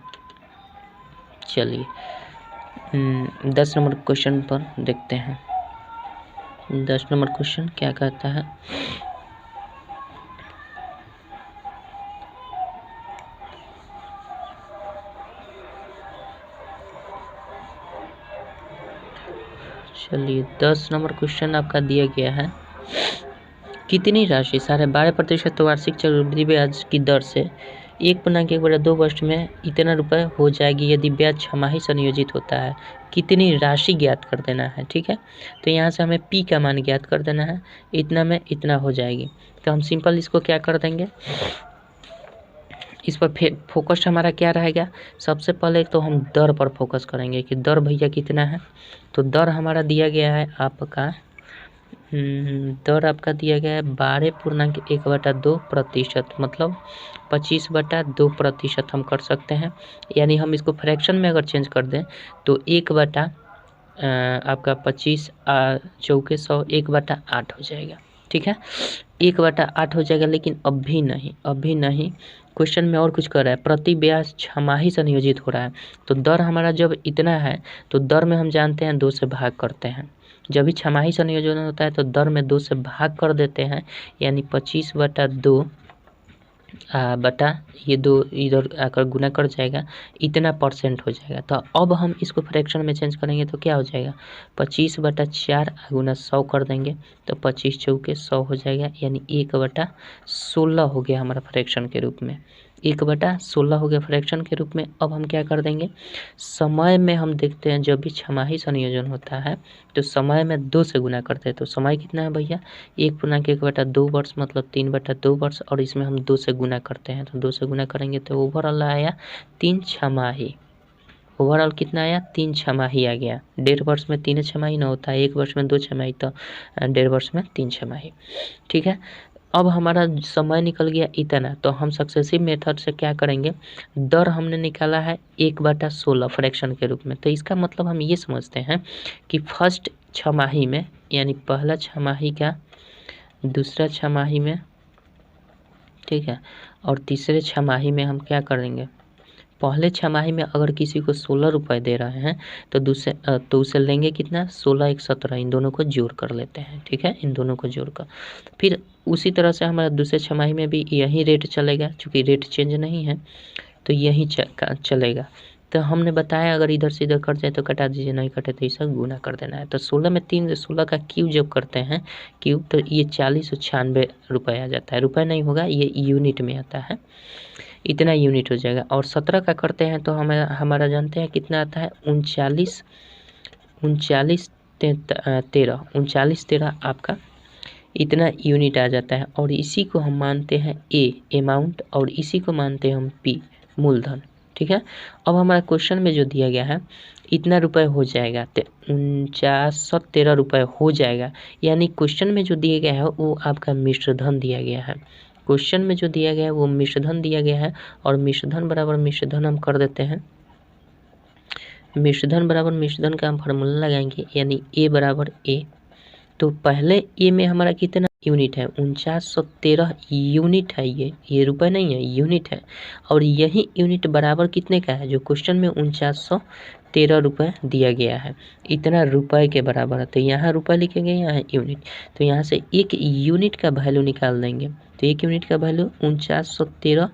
चलिए 10 नंबर क्वेश्चन पर देखते हैं। 10 नंबर क्वेश्चन क्या कहता है, चलिए 10 नंबर क्वेश्चन आपका दिया गया है, कितनी राशि 12.5% वार्षिक चक्रवृद्धि ब्याज की दर से 1.1/2 वर्ष में इतना रुपए हो जाएगी यदि ब्याज छमाही संयोजित होता है। कितनी राशि ज्ञात कर देना है। ठीक है, तो यहाँ से हमें पी का मान ज्ञात कर देना है, इतना में इतना हो जाएगी। तो हम सिंपल इसको क्या कर देंगे, इस पर फोकस हमारा क्या रहेगा, सबसे पहले तो हम दर पर फोकस करेंगे कि दर भैया कितना है। तो दर हमारा दिया गया है आपका, दर आपका दिया गया है 12.1/2%, मतलब 25/2% हम कर सकते हैं। यानी हम इसको फ्रैक्शन में अगर चेंज कर दें तो 1 आपका 25 चौके 100 1/8 हो जाएगा। ठीक है, 1/8 हो जाएगा, लेकिन अभी नहीं, क्वेश्चन में और कुछ कर रहा है, प्रति ब्याज छमाही से नियोजित हो रहा है। तो दर हमारा जब इतना है तो दर में हम जानते हैं 2 से भाग करते हैं, जब भी छमाही संयोजन होता है तो दर में 2 से भाग कर देते हैं, यानी 25/2 बटा ये 2 इधर आकर गुना कर जाएगा, इतना परसेंट हो जाएगा। तो अब हम इसको फ्रैक्शन में चेंज करेंगे तो क्या हो जाएगा, 25/4 गुना 100 कर देंगे तो 25 चौके 100 हो जाएगा, यानी 1/16 हो गया हमारा फ्रैक्शन के रूप में, 1/16 हो गया फ्रैक्शन के रूप में। अब हम क्या कर देंगे, समय में हम देखते हैं जब भी छमाही संयोजन होता है तो समय में 2 से गुना करते हैं। तो समय कितना है भैया, 1.1/2 वर्ष मतलब 3/2 वर्ष, और इसमें हम 2 से गुना करते हैं तो 2 से गुना करेंगे तो ओवरऑल आया 3 छमाही। ओवरऑल कितना आया, 3 छमाही आ गया। 1.5 वर्ष में 3 छमाही ना होता है, 1 वर्ष में 2 छमाही, तो 1.5 वर्ष में 3 छमाही। ठीक है, अब हमारा समय निकल गया इतना, तो हम सक्सेसिव मेथड से क्या करेंगे, दर हमने निकाला है 1/16 फ्रैक्शन के रूप में। तो इसका मतलब हम ये समझते हैं कि फर्स्ट छमाही में, यानी पहला छमाही का दूसरा छमाही में, ठीक है, और तीसरे छमाही में हम क्या करेंगे, पहले छमाही में अगर किसी को 16 रुपये दे रहे हैं तो उसे लेंगे कितना, 16 1 17, इन दोनों को जोड़ कर लेते हैं। ठीक है, इन दोनों को जोड़कर फिर उसी तरह से हमारा दूसरे छमाही में भी यही रेट चलेगा, क्योंकि रेट चेंज नहीं है तो यही चलेगा। तो हमने बताया अगर इधर से इधर कट जाए तो कटा दीजिए, नहीं कटे तो इसे गुना कर देना है। तो 16 में 3 16 का क्यूब जब करते हैं क्यूब, तो ये 4096 रुपये आ जाता है, रुपये नहीं होगा, ये यूनिट में आता है, इतना यूनिट हो जाएगा। और 17 का करते हैं तो हमारा जानते हैं कितना आता है, 39 13 आपका इतना यूनिट आ जाता है। और इसी को हम मानते हैं अमाउंट, और इसी को मानते हैं हम पी, मूलधन। ठीक है, अब हमारा क्वेश्चन में जो दिया गया है इतना रुपए हो जाएगा, 4913 रुपये हो जाएगा, यानी क्वेश्चन में जो दिया गया है वो आपका मिश्रधन दिया गया है। क्वेश्चन में जो दिया गया है वो मिश्रधन दिया गया है, और मिश्रधन बराबर मिश्रधन हम कर देते हैं, मिश्रधन बराबर मिश्रधन का हम फार्मूला लगाएंगे, यानी ए बराबर ए। तो पहले ए में हमारा कितना यूनिट है, 4913 यूनिट है, ये रुपए नहीं है, यूनिट है। और यही यूनिट बराबर कितने का है, जो क्वेश्चन में 4913 रुपये दिया गया है, इतना रुपए के बराबर है। तो यहाँ रुपए लिखेंगे, यहाँ यूनिट, तो यहाँ से एक यूनिट का वैल्यू निकाल देंगे। तो एक यूनिट का वैल्यू 4913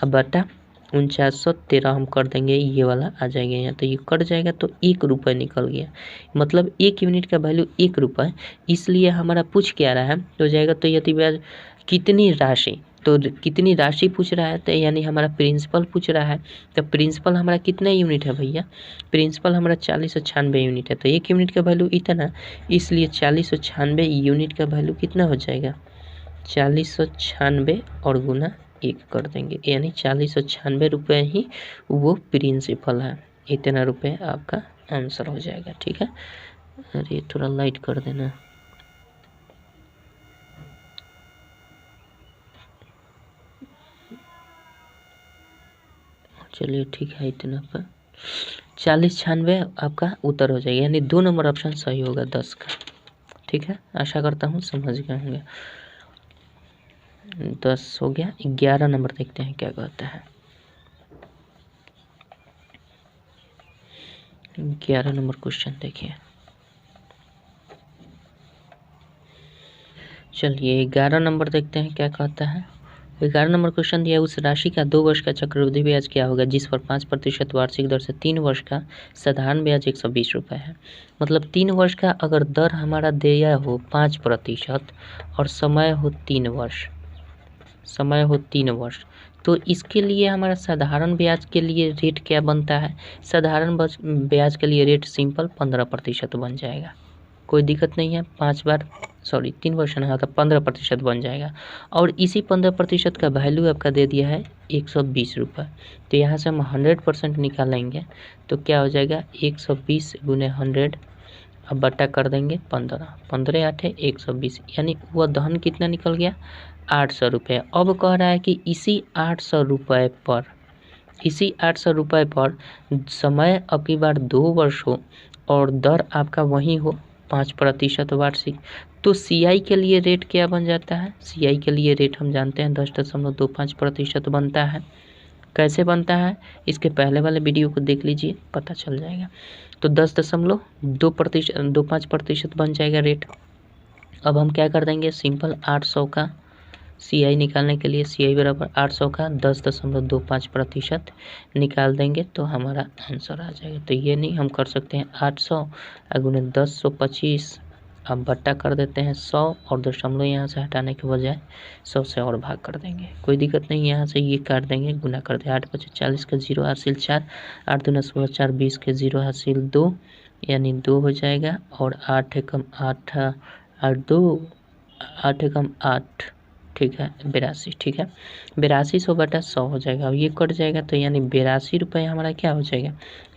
बटा 4913 हम कर देंगे, ये वाला आ जाएगा यहाँ, तो ये कट जाएगा तो 1 रुपये निकल गया। मतलब 1 यूनिट का वैल्यू 1 रुपये, इसलिए हमारा पूछ क्या रहा है तो जाएगा तो यदि ब्याज कितनी राशि, तो कितनी राशि पूछ रहा है, तो यानी हमारा प्रिंसिपल पूछ रहा है। तो प्रिंसिपल हमारा कितना यूनिट है भैया, प्रिंसिपल हमारा 4096 यूनिट है, तो 1 यूनिट का वैल्यू इतना, इसलिए 4096 यूनिट का वैल्यू कितना हो जाएगा, 4096 और गुना 1 कर देंगे, यानी 4096 रुपये ही वो प्रिंसिपल है। इतना रुपये आपका आंसर हो जाएगा। ठीक है, अरे थोड़ा लाइट कर देना। चलिए ठीक है, इतना पर 4096 आपका उत्तर हो जाएगा, यानी 2 नंबर ऑप्शन सही होगा 10 का। ठीक है, आशा करता हूँ समझ गए होंगे। 10 हो गया। 11 नंबर देखते हैं क्या कहता है। 11 नंबर क्वेश्चन देखिए। चलिए 11 नंबर देखते हैं क्या कहता है। 11 नंबर क्वेश्चन दिया, उस राशि का 2 वर्ष का चक्रवृद्धि ब्याज क्या होगा जिस पर 5% वार्षिक दर से 3 वर्ष का साधारण ब्याज 120 रुपये है। मतलब 3 वर्ष का अगर दर हमारा दिया हो 5% और समय हो 3 वर्ष, तो इसके लिए हमारा साधारण ब्याज के लिए रेट क्या बनता है, साधारण ब्याज के लिए रेट सिंपल 15% बन जाएगा, कोई दिक्कत नहीं है। 3 वर्ष नहीं होता, 15% बन जाएगा। और इसी 15% का वैल्यू आपका दे दिया है 120 रुपये, तो यहाँ से हम 100% निकालेंगे तो क्या हो जाएगा, 120 गुने 100 अब बट्टा कर देंगे 15, 15 8 120, यानी वह धन कितना निकल गया, 800 रुपये। अब कह रहा है कि इसी 800 रुपये पर समय अब की बार 2 वर्ष हो और दर आपका वही हो 5% वार्षिक, तो CI के लिए रेट क्या बन जाता है, CI के लिए रेट हम जानते हैं 10.25% बनता है। कैसे बनता है, इसके पहले वाले वीडियो को देख लीजिए, पता चल जाएगा। तो 10.25% बन जाएगा रेट। अब हम क्या कर देंगे, सिंपल 800 का CI निकालने के लिए CI बराबर 800 का 10.25% निकाल देंगे तो हमारा आंसर आ जाएगा। तो ये नहीं, हम कर सकते हैं 800 गुने 10 125, अब बट्टा कर देते हैं 100 और दशमलव यहाँ से हटाने के बजाय 100 से और भाग कर देंगे, कोई दिक्कत नहीं। यहाँ से ये काट देंगे, गुना कर दें, 8 5 40 का 0 हासिल 4, 8 दूना 16 4 20 के 0 हासिल 2, यानी 2 हो जाएगा। और 8 एकम 8 और 2 8 एकम 8, ठीक है 82, ठीक है 8200/100 हो जाएगा। अब ये कट जाएगा तो यानी 82 रुपये हमारा क्या हो जाएगा,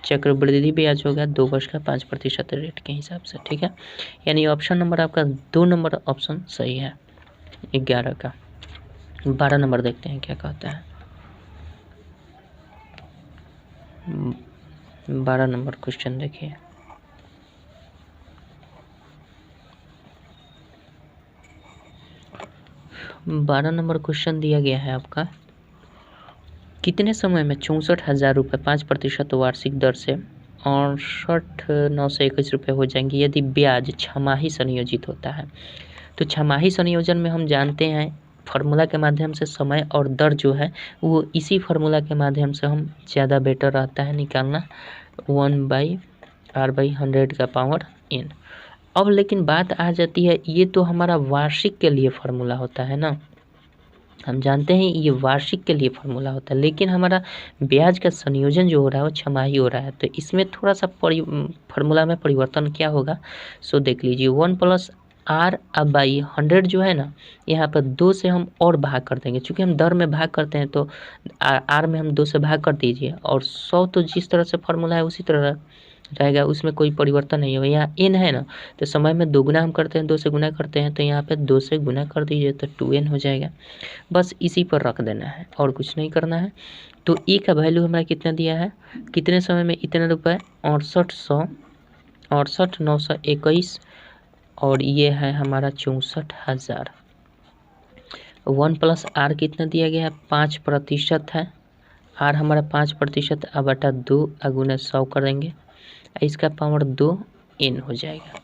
चक्रवृद्धि ब्याज होगा 2 वर्ष का 5% रेट के हिसाब से। ठीक है, यानी ऑप्शन नंबर आपका 2 नंबर ऑप्शन सही है 11 का। 12 नंबर देखते हैं क्या कहता है। 12 नंबर क्वेश्चन देखिए। 12 नंबर क्वेश्चन दिया गया है आपका, कितने समय में 64,000 रुपये 5% वार्षिक दर से 68,921 रुपये हो जाएंगे यदि ब्याज छमाही संयोजित होता है। तो छमाही संयोजन में हम जानते हैं फार्मूला के माध्यम से समय और दर जो है वो इसी फार्मूला के माध्यम से हम ज़्यादा बेटर रहता है निकालना, 1/r/100 का पावर n। अब लेकिन बात आ जाती है, ये तो हमारा वार्षिक के लिए फार्मूला होता है ना, हम जानते हैं ये वार्षिक के लिए फार्मूला होता है, लेकिन हमारा ब्याज का संयोजन जो हो रहा है वो छमाही हो रहा है, तो इसमें थोड़ा सा फार्मूला में परिवर्तन क्या होगा, सो देख लीजिए। 1+r/100 जो है ना, यहाँ पर 2 से हम और भाग कर देंगे, चूँकि हम दर में भाग करते हैं तो r में हम 2 से भाग कर दीजिए, और 100 तो जिस तरह से फार्मूला है उसी तरह रहेगा, उसमें कोई परिवर्तन नहीं होगा। यहाँ n है ना, तो समय में 2 गुना हम करते हैं, 2 से गुना करते हैं, तो यहाँ पे 2 से गुना कर दीजिए तो 2n हो जाएगा। बस इसी पर रख देना है और कुछ नहीं करना है। तो e का वैल्यू हमारा कितना दिया है, कितने समय में इतने रुपये, 68,921, और ये है हमारा 64,000। 1+r कितना दिया गया है, 5% है, r हमारा 5% बटा 2 गुना 100 कर देंगे, इसका पावर 2n हो जाएगा,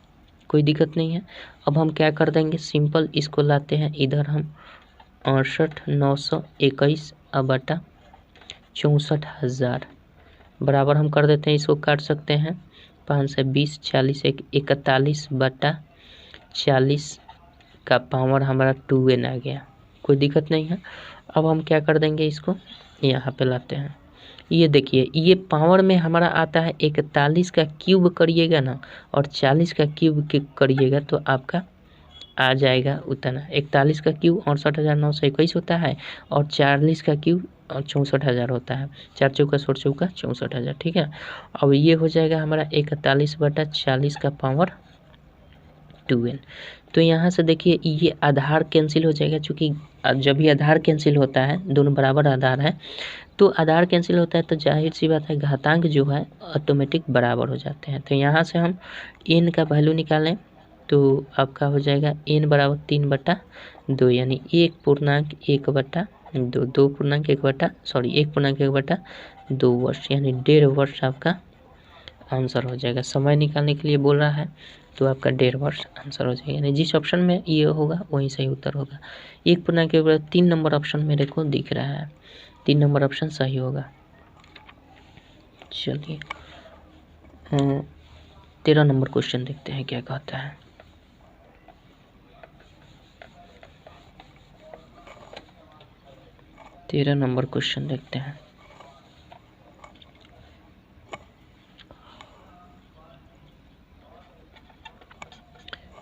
कोई दिक्कत नहीं है। अब हम क्या कर देंगे, सिंपल इसको लाते हैं इधर हम 68,921 बटा 64,000 बराबर हम कर देते हैं, इसको काट सकते हैं 5 से 20, 40 41 बटा 40 का पावर हमारा 2n आ गया, कोई दिक्कत नहीं है। अब हम क्या कर देंगे, इसको यहाँ पे लाते हैं। ये देखिए, ये पावर में हमारा आता है 41 का क्यूब करिएगा ना और 40 का क्यूब करिएगा तो आपका आ जाएगा उतना। 41 का क्यूब 68,921 होता है और 40 का क्यूब 64,000 होता है। 4 चौका 16 चौका 64,000, ठीक है। अब ये हो जाएगा हमारा 41 बटा 40 का पावर 2n। तो यहाँ से देखिए ये आधार कैंसिल हो जाएगा, चूँकि जब भी आधार कैंसिल होता है, दोनों बराबर आधार है, तो आधार कैंसिल होता है तो जाहिर सी बात है घातांक जो है ऑटोमेटिक बराबर हो जाते हैं। तो यहाँ से हम n का वैल्यू निकालें तो आपका हो जाएगा n बराबर 3/2, यानी 1.1 बटा 2, 1.1 बटा 2 वर्ष, यानी 1.5 वर्ष आपका आंसर हो जाएगा। समय निकालने के लिए बोल रहा है तो आपका 1.5 वर्ष आंसर हो जाएगा, यानी जिस ऑप्शन में ये होगा वही सही उत्तर होगा। 1.3 नंबर ऑप्शन मेरे को दिख रहा है, 3 नंबर ऑप्शन सही होगा। चलिए 13 नंबर क्वेश्चन देखते हैं क्या कहता है। तेरह नंबर क्वेश्चन देखते हैं।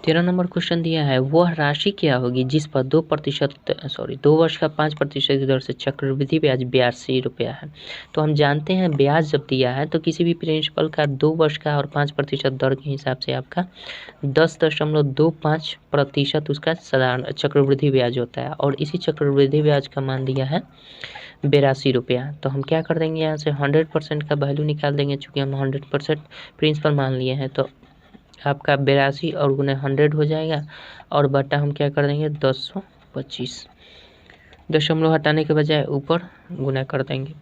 तेरह नंबर क्वेश्चन दिया है, वह राशि क्या होगी जिस पर 2 वर्ष का 5% की दर से चक्रवृद्धि ब्याज 82 रुपया है। तो हम जानते हैं ब्याज जब दिया है तो किसी भी प्रिंसिपल का 2 वर्ष का और 5% दर के हिसाब से आपका 10.25% उसका साधारण चक्रवृद्धि ब्याज होता है, और इसी चक्रवृद्धि ब्याज का मान दिया है 82 रुपया। तो हम क्या कर देंगे, यहाँ से 100% का वैल्यू निकाल देंगे, चूँकि हम 100% प्रिंसिपल मान लिए हैं। तो आपका 82 और गुने 100 हो जाएगा, और बटा हम क्या कर देंगे 1025, दशमलव हटाने के बजाय ऊपर गुना कर देंगे।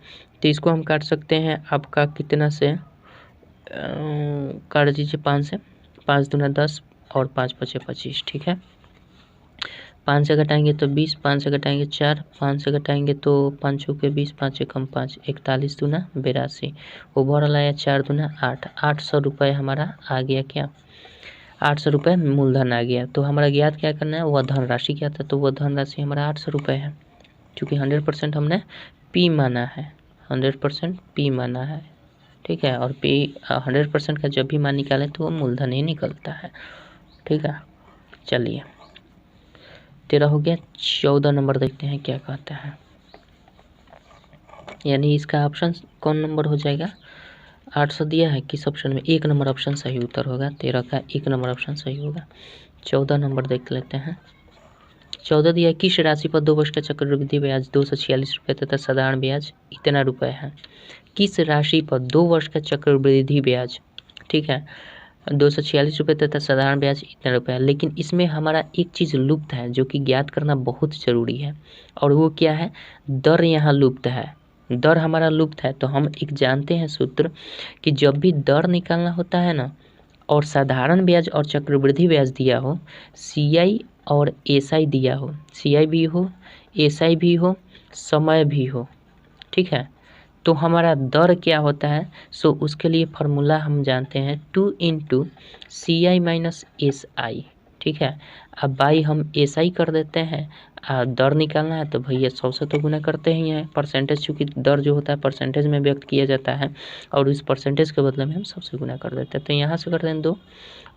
तो इसको हम काट सकते हैं आपका कितना से, काट दीजिए 5 से, 5 दूना 10 और 5 पचे 25, ठीक है। 5 से घटाएंगे तो 20, 5 से घटाएंगे 4, 5 से घटाएंगे तो 5 चौके 20, 5 एकम 5, 41 दूना 82, ओवरऑल आया 4 दूना 8, 800 रुपये हमारा आ गया। क्या 800 रुपये मूलधन आ गया। तो हमारा ज्ञात क्या करना है, वह धनराशि क्या था, तो वह धनराशि हमारा 800 रुपये है, क्योंकि 100% हमने पी माना है, 100% पी माना है, ठीक है। और पी 100% का जब भी मान निकाले तो वो मूलधन ही निकलता है, ठीक है। चलिए 13 हो गया। 14 नंबर देखते हैं क्या कहता है, यानी इसका ऑप्शन कौन नंबर हो जाएगा, 800 दिया है, किस ऑप्शन में, 1 नंबर ऑप्शन सही उत्तर होगा। 13 का 1 नंबर ऑप्शन सही होगा। 14 नंबर देख लेते हैं। 14 दिया है, किस राशि पर 2 वर्ष का चक्रवृद्धि ब्याज 246 रुपये तथा साधारण ब्याज इतना रुपये है। किस राशि पर 2 वर्ष का चक्रवृद्धि ब्याज, ठीक है, 246 रुपये तथा साधारण ब्याज इतना रुपये है। लेकिन इसमें हमारा एक चीज़ लुप्त है जो कि ज्ञात करना बहुत ज़रूरी है, और वो क्या है, दर यहाँ लुप्त है, दर हमारा लुप्त है। तो हम एक जानते हैं सूत्र कि जब भी दर निकालना होता है ना, और साधारण ब्याज और चक्रवृद्धि ब्याज दिया हो, सीआई और एसआई दिया हो, सीआई भी हो, एसआई भी हो, समय भी हो, ठीक है, तो हमारा दर क्या होता है, सो उसके लिए फार्मूला हम जानते हैं 2 × CI माइनस SI, ठीक है। अब बाई हम SI कर देते हैं, दर निकालना है तो भैया 100 से तो गुना करते ही हैं, परसेंटेज, चूँकि दर जो होता है परसेंटेज में व्यक्त किया जाता है, और उस परसेंटेज के बदले में हम 100 से गुना कर देते हैं। तो यहाँ से कर दें 2,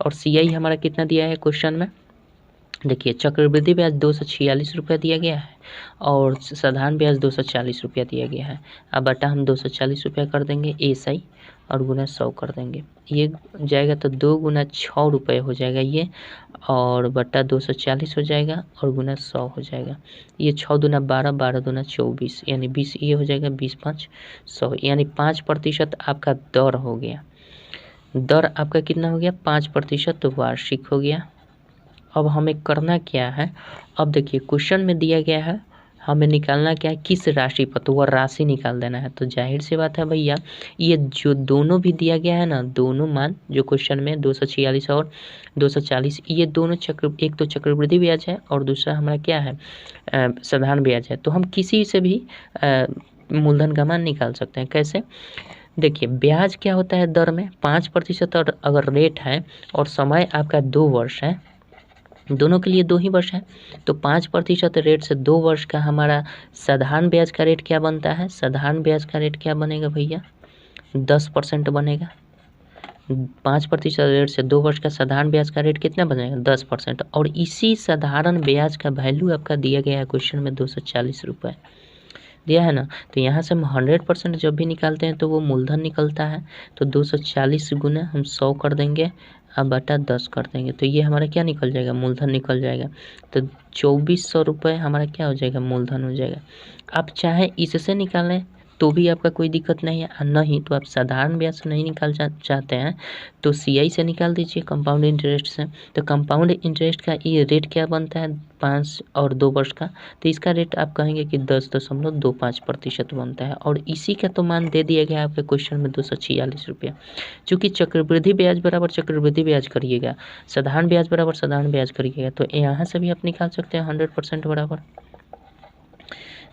और CI हमारा कितना दिया है क्वेश्चन में, देखिए चक्रवृद्धि ब्याज 246 रुपया दिया गया है और साधारण ब्याज 240 रुपया दिया गया है। अब बटा हम 240 रुपया कर देंगे SI और गुना 100 कर देंगे, ये जाएगा तो 2 गुना 6 रुपये हो जाएगा ये, और बटा 240 हो जाएगा और गुना 100 हो जाएगा। ये 6 दूना 12, 12 दूना 24, यानी 20, ये हो जाएगा 20 5 100, यानी 5% आपका दर हो गया। दर आपका कितना हो गया, 5% तो वार्षिक हो गया। अब हमें करना क्या है, अब देखिए क्वेश्चन में दिया गया है, हमें निकालना क्या है, किस राशि पर, तो वह राशि निकाल देना है। तो जाहिर सी बात है भैया, ये जो दोनों भी दिया गया है ना, दोनों मान जो क्वेश्चन में 246 और 240, ये दोनों एक तो चक्रवृद्धि ब्याज है और दूसरा हमारा क्या है, साधारण ब्याज है। तो हम किसी से भी मूलधन का मान निकाल सकते हैं। कैसे? देखिए, ब्याज क्या होता है दर में 5% और अगर रेट है और समय आपका 2 वर्ष है, दोनों के लिए 2 ही वर्ष है, तो 5% रेट से 2 वर्ष का हमारा साधारण ब्याज का रेट क्या बनता है? साधारण ब्याज का रेट क्या बनेगा भैया? 10% बनेगा। 5% रेट से 2 वर्ष का साधारण ब्याज का रेट कितना बनेगा? 10%। और इसी साधारण ब्याज का वैल्यू आपका दिया गया है क्वेश्चन में 240 रुपये दिया है ना। तो यहाँ से हम 100% जब भी निकालते हैं तो वो मूलधन निकलता है। तो 240 गुना हम 100 कर देंगे अब बटा 10 कर देंगे, तो ये हमारा क्या निकल जाएगा? मूलधन निकल जाएगा। तो 2400 रुपये हमारा क्या हो जाएगा? मूलधन हो जाएगा। आप चाहे इससे निकालें तो भी आपका कोई दिक्कत नहीं है, नहीं तो आप साधारण ब्याज से नहीं निकाल चाहते हैं तो CI से निकाल दीजिए, कंपाउंड इंटरेस्ट से। तो कंपाउंड इंटरेस्ट का ये रेट क्या बनता है? 5 और 2 वर्ष का, तो इसका रेट आप कहेंगे कि 10.25% बनता है। और इसी का तो मान दे दिया गया आपके क्वेश्चन में 246 रुपया। चूँकि चक्रवृद्धि ब्याज बराबर चक्रवृद्धि ब्याज करिएगा, साधारण ब्याज बराबर साधारण ब्याज करिएगा, तो यहाँ से भी आप निकाल सकते हैं 100% बराबर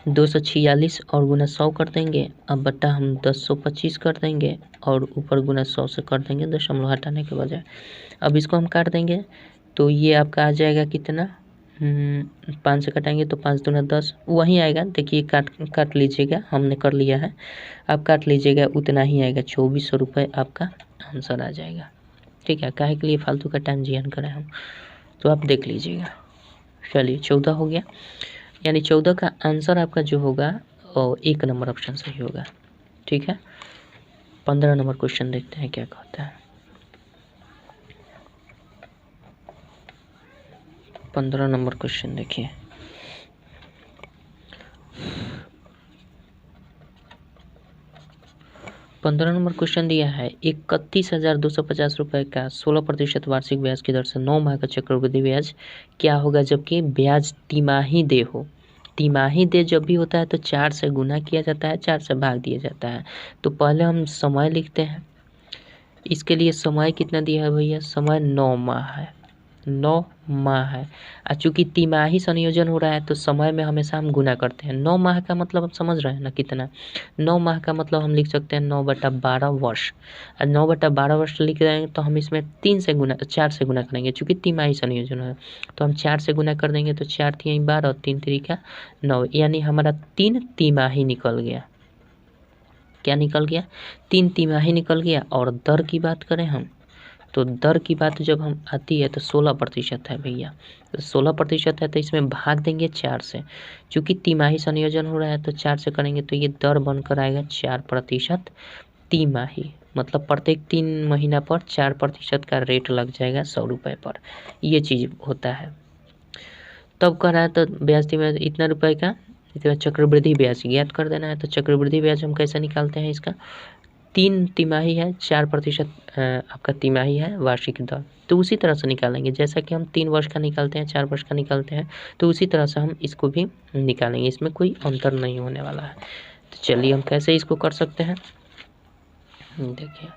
246 और गुना 100 कर देंगे, अब बट्टा हम 1025 कर देंगे और ऊपर गुना 100 से कर देंगे दशमलव हटाने के बजाय। अब इसको हम काट देंगे तो ये आपका आ जाएगा कितना? 5 से कटाएंगे तो 5 दूना 10 वहीं आएगा। देखिए काट लीजिएगा, हमने कर लिया है, आप काट लीजिएगा, उतना ही आएगा। 2400 रुपये आपका आंसर आ जाएगा। ठीक है, काहे के लिए फालतू का टाइम जियान करें हम, तो आप देख लीजिएगा। चलिए 14 हो गया, यानी 14 का आंसर आपका जो होगा और 1 नंबर ऑप्शन सही होगा। ठीक है, 15 नंबर क्वेश्चन देखते हैं क्या कहता है। 15 नंबर क्वेश्चन देखिए, पंद्रह नंबर क्वेश्चन दिया है 31,250 रुपये का 16% वार्षिक ब्याज की दर से 9 माह का चक्रवृद्धि ब्याज क्या होगा जबकि ब्याज तिमाही दे हो। तिमाही दे जब भी होता है तो 4 से गुना किया जाता है, 4 से भाग दिया जाता है। तो पहले हम समय लिखते हैं, इसके लिए समय कितना दिया है भैया? समय 9 माह है, 9 माह है। और चूँकि तिमाही संयोजन हो रहा है तो समय में हमेशा हम गुना करते हैं। 9 माह का मतलब आप समझ रहे हैं ना कितना? 9 माह का मतलब हम लिख सकते हैं 9/12 वर्ष। और 9/12 वर्ष लिख रहे हैं तो हम इसमें 4 से गुना करेंगे, चूँकि तिमाही संयोजन है तो हम 4 से गुना कर देंगे। तो 4 तिहाई 12 और 3 तिरिका 9, यानी हमारा 3 तिमाही निकल गया। क्या निकल गया? 3 तिमाही निकल गया। और दर की बात करें हम तो दर की बात जब हम आती है तो 16% है भैया। तो 16% है तो इसमें भाग देंगे 4 से, चूँकि तिमाही संयोजन हो रहा है तो 4 से करेंगे तो ये दर बनकर आएगा 4% तिमाही, मतलब प्रत्येक 3 महीना पर 4% का रेट लग जाएगा 100 रुपये पर। ये चीज़ होता है। तब कह रहा है तो ब्याज तिमाही इतना रुपये का, इतना चक्रवृद्धि ब्याज ज्ञात कर देना है। तो चक्रवृद्धि ब्याज हम कैसे निकालते हैं? इसका 3 तिमाही है, 4% आपका तिमाही है वार्षिक दर, तो उसी तरह से निकालेंगे जैसा कि हम 3 वर्ष का निकालते हैं, 4 वर्ष का निकालते हैं, तो उसी तरह से हम इसको भी निकालेंगे, इसमें कोई अंतर नहीं होने वाला है। तो चलिए हम कैसे इसको कर सकते हैं, देखिए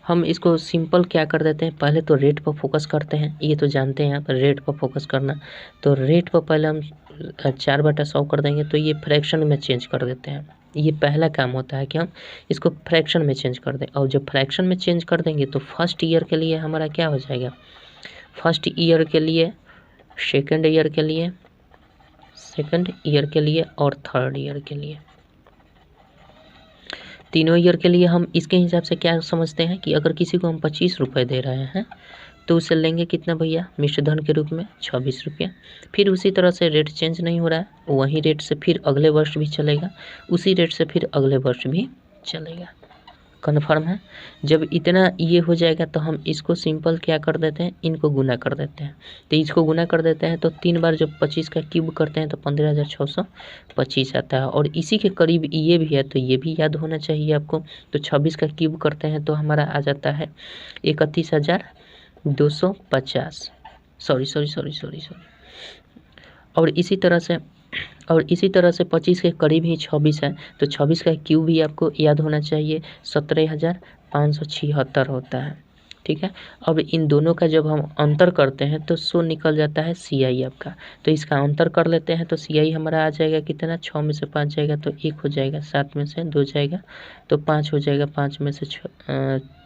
हम इसको सिंपल क्या कर देते हैं, पहले तो रेट पर फोकस करते हैं, ये तो जानते हैं आप रेट पर फोकस करना। तो रेट पर पहले हम 4/100 कर देंगे, तो ये फ्रैक्शन में चेंज कर देते हैं। ये पहला काम होता है कि हम इसको फ्रैक्शन में चेंज कर दें। और जब फ्रैक्शन में चेंज कर देंगे तो फर्स्ट ईयर के लिए हमारा क्या हो जाएगा? फर्स्ट ईयर के लिए, सेकंड ईयर के लिए, सेकंड ईयर के लिए और थर्ड ईयर के लिए, तीनों ईयर के लिए हम इसके हिसाब से क्या समझते हैं कि अगर किसी को हम 25 रुपये दे रहे हैं तो उसे लेंगे कितना भैया? मिश्र धन के रूप में 26 रुपया। फिर उसी तरह से रेट चेंज नहीं हो रहा है, वही रेट से फिर अगले वर्ष भी चलेगा, उसी रेट से फिर अगले वर्ष भी चलेगा। कन्फर्म है? जब इतना ये हो जाएगा तो हम इसको सिंपल क्या कर देते हैं, इनको गुना कर देते हैं। तो इसको गुना कर देते हैं तो 3 बार जब 25 का क्यूब करते हैं तो 15,625 आता है। और इसी के करीब ये भी है तो ये भी याद होना चाहिए आपको। तो 26 का क्यूब करते हैं तो हमारा आ जाता है 31,250, सॉरी। और इसी तरह से 25 के करीब ही 26 है, तो 26 का क्यूब भी आपको याद होना चाहिए, 17,576 होता है। ठीक है। अब इन दोनों का जब हम अंतर करते हैं तो 100 निकल जाता है CI आपका। तो इसका अंतर कर लेते हैं तो CI हमारा आ जाएगा कितना, 6 में से 5 जाएगा तो 1 हो जाएगा, 7 में से 2 जाएगा तो 5 हो जाएगा, 5 में से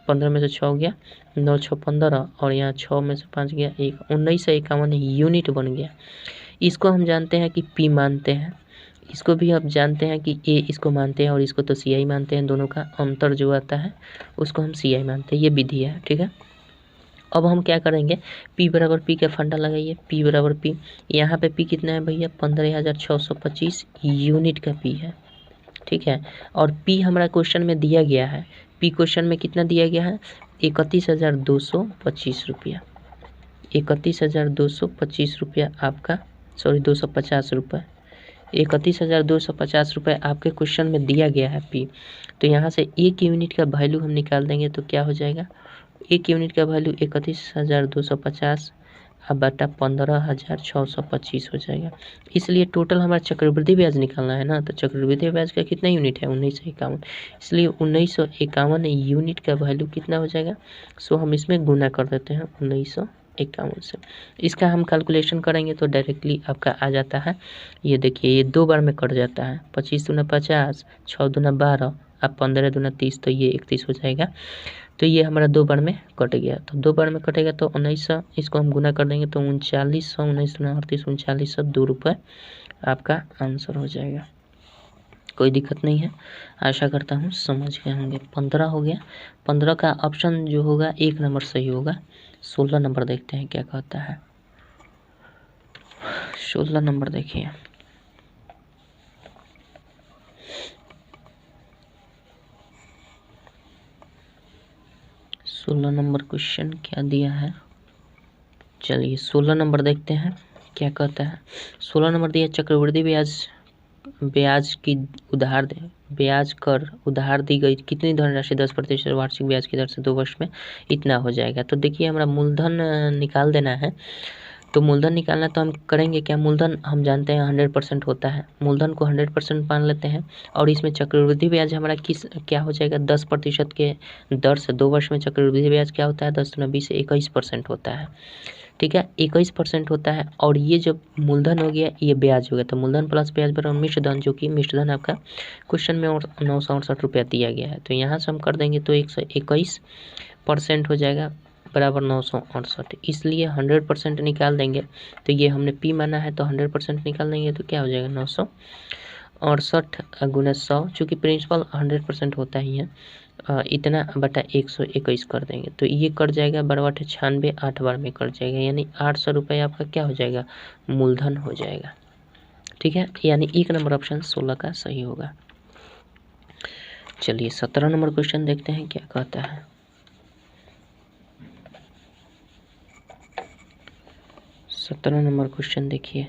15 में से 6 हो गया, 9 6 15 और यहाँ 6 में से 5 गया 1, 1951 यूनिट बन गया। इसको हम जानते हैं कि P मानते हैं, इसको भी आप जानते हैं कि A इसको मानते हैं और इसको तो CI मानते हैं। दोनों का अंतर जो आता है उसको हम CI मानते हैं। ये विधि है, ठीक है। अब हम क्या करेंगे, P बराबर P का फंडा लगाइए, P बराबर P। यहाँ पे P कितना है भैया, 15,625 यूनिट का P है, ठीक है। और P हमारा क्वेश्चन में दिया गया है, P क्वेश्चन में कितना दिया गया है, 31,225 रुपया, 31,225 रुपया आपका, सॉरी 250 रुपये, 31,250 रुपये आपके क्वेश्चन में दिया गया है P। तो यहाँ से 1 यूनिट का वैल्यू हम निकाल देंगे तो क्या हो जाएगा, 1 यूनिट का वैल्यू 31,250 अब बटा 15,625 हो जाएगा। इसलिए टोटल हमारा चक्रवृद्धि ब्याज निकालना है ना, तो चक्रवृद्धि ब्याज का कितना यूनिट है, 1951। इसलिए 1951 यूनिट का वैल्यू कितना हो जाएगा, सो हम इसमें गुना कर देते हैं 1951 से। इसका हम कैलकुलेशन करेंगे तो डायरेक्टली आपका आ जाता है, ये देखिए ये 2 बार में कट जाता है, 25 दूना 50, 6 दूना 12 अब 15 दूना 30, तो ये 31 हो जाएगा। तो ये हमारा 2 बार में कट गया, तो 2 बार में कटेगा तो 1900, इसको हम गुना कर देंगे तो 3900, 1938, 3902 रुपये आपका आंसर हो जाएगा। कोई दिक्कत नहीं है, आशा करता हूँ समझ गए होंगे। 15 हो गया, 15 का ऑप्शन जो होगा 1 नंबर सही होगा। 16 नंबर देखते हैं क्या कहता है। 16 नंबर देखिए, सोलह नंबर क्वेश्चन क्या दिया है, चलिए 16 नंबर देखते हैं क्या कहता है। 16 नंबर दिया, चक्रवृद्धि ब्याज की ब्याज कर उधार दी गई कितनी धनराशि 10% वार्षिक ब्याज की दर से 2 वर्ष में इतना हो जाएगा। तो देखिए हमारा मूलधन निकाल देना है, तो मूलधन निकालना तो हम करेंगे क्या, मूलधन हम जानते हैं 100% होता है, मूलधन को 100% मान लेते हैं और इसमें चक्रवृद्धि ब्याज हमारा क्या हो जाएगा, 10% के दर से 2 वर्ष में चक्रवृद्धि ब्याज क्या होता है, 10 20 से 21% होता है, ठीक है, 21% होता है। और ये जब मूलधन हो गया ये ब्याज हो गया, तो मूलधन प्लस ब्याज बराबर मिश्र धन, जो कि मिश्र धन आपका क्वेश्चन में 968 रुपया दिया गया है। तो यहाँ से हम कर देंगे तो 121% हो जाएगा बराबर 968, इसलिए 100% निकाल देंगे। तो ये हमने P माना है तो 100% निकाल देंगे तो क्या हो जाएगा, 968 गुना 100, चूँकि प्रिंसिपल 100% होता ही है, इतना बटा 121 कर देंगे तो ये कट जाएगा, बराबर 96, 8 बार में कट जाएगा, यानी 800 रुपये आपका क्या हो जाएगा, मूलधन हो जाएगा, ठीक है। यानी 1 नंबर ऑप्शन 16 का सही होगा। चलिए 17 नंबर क्वेश्चन देखते हैं क्या कहता है। 17 नंबर क्वेश्चन देखिए,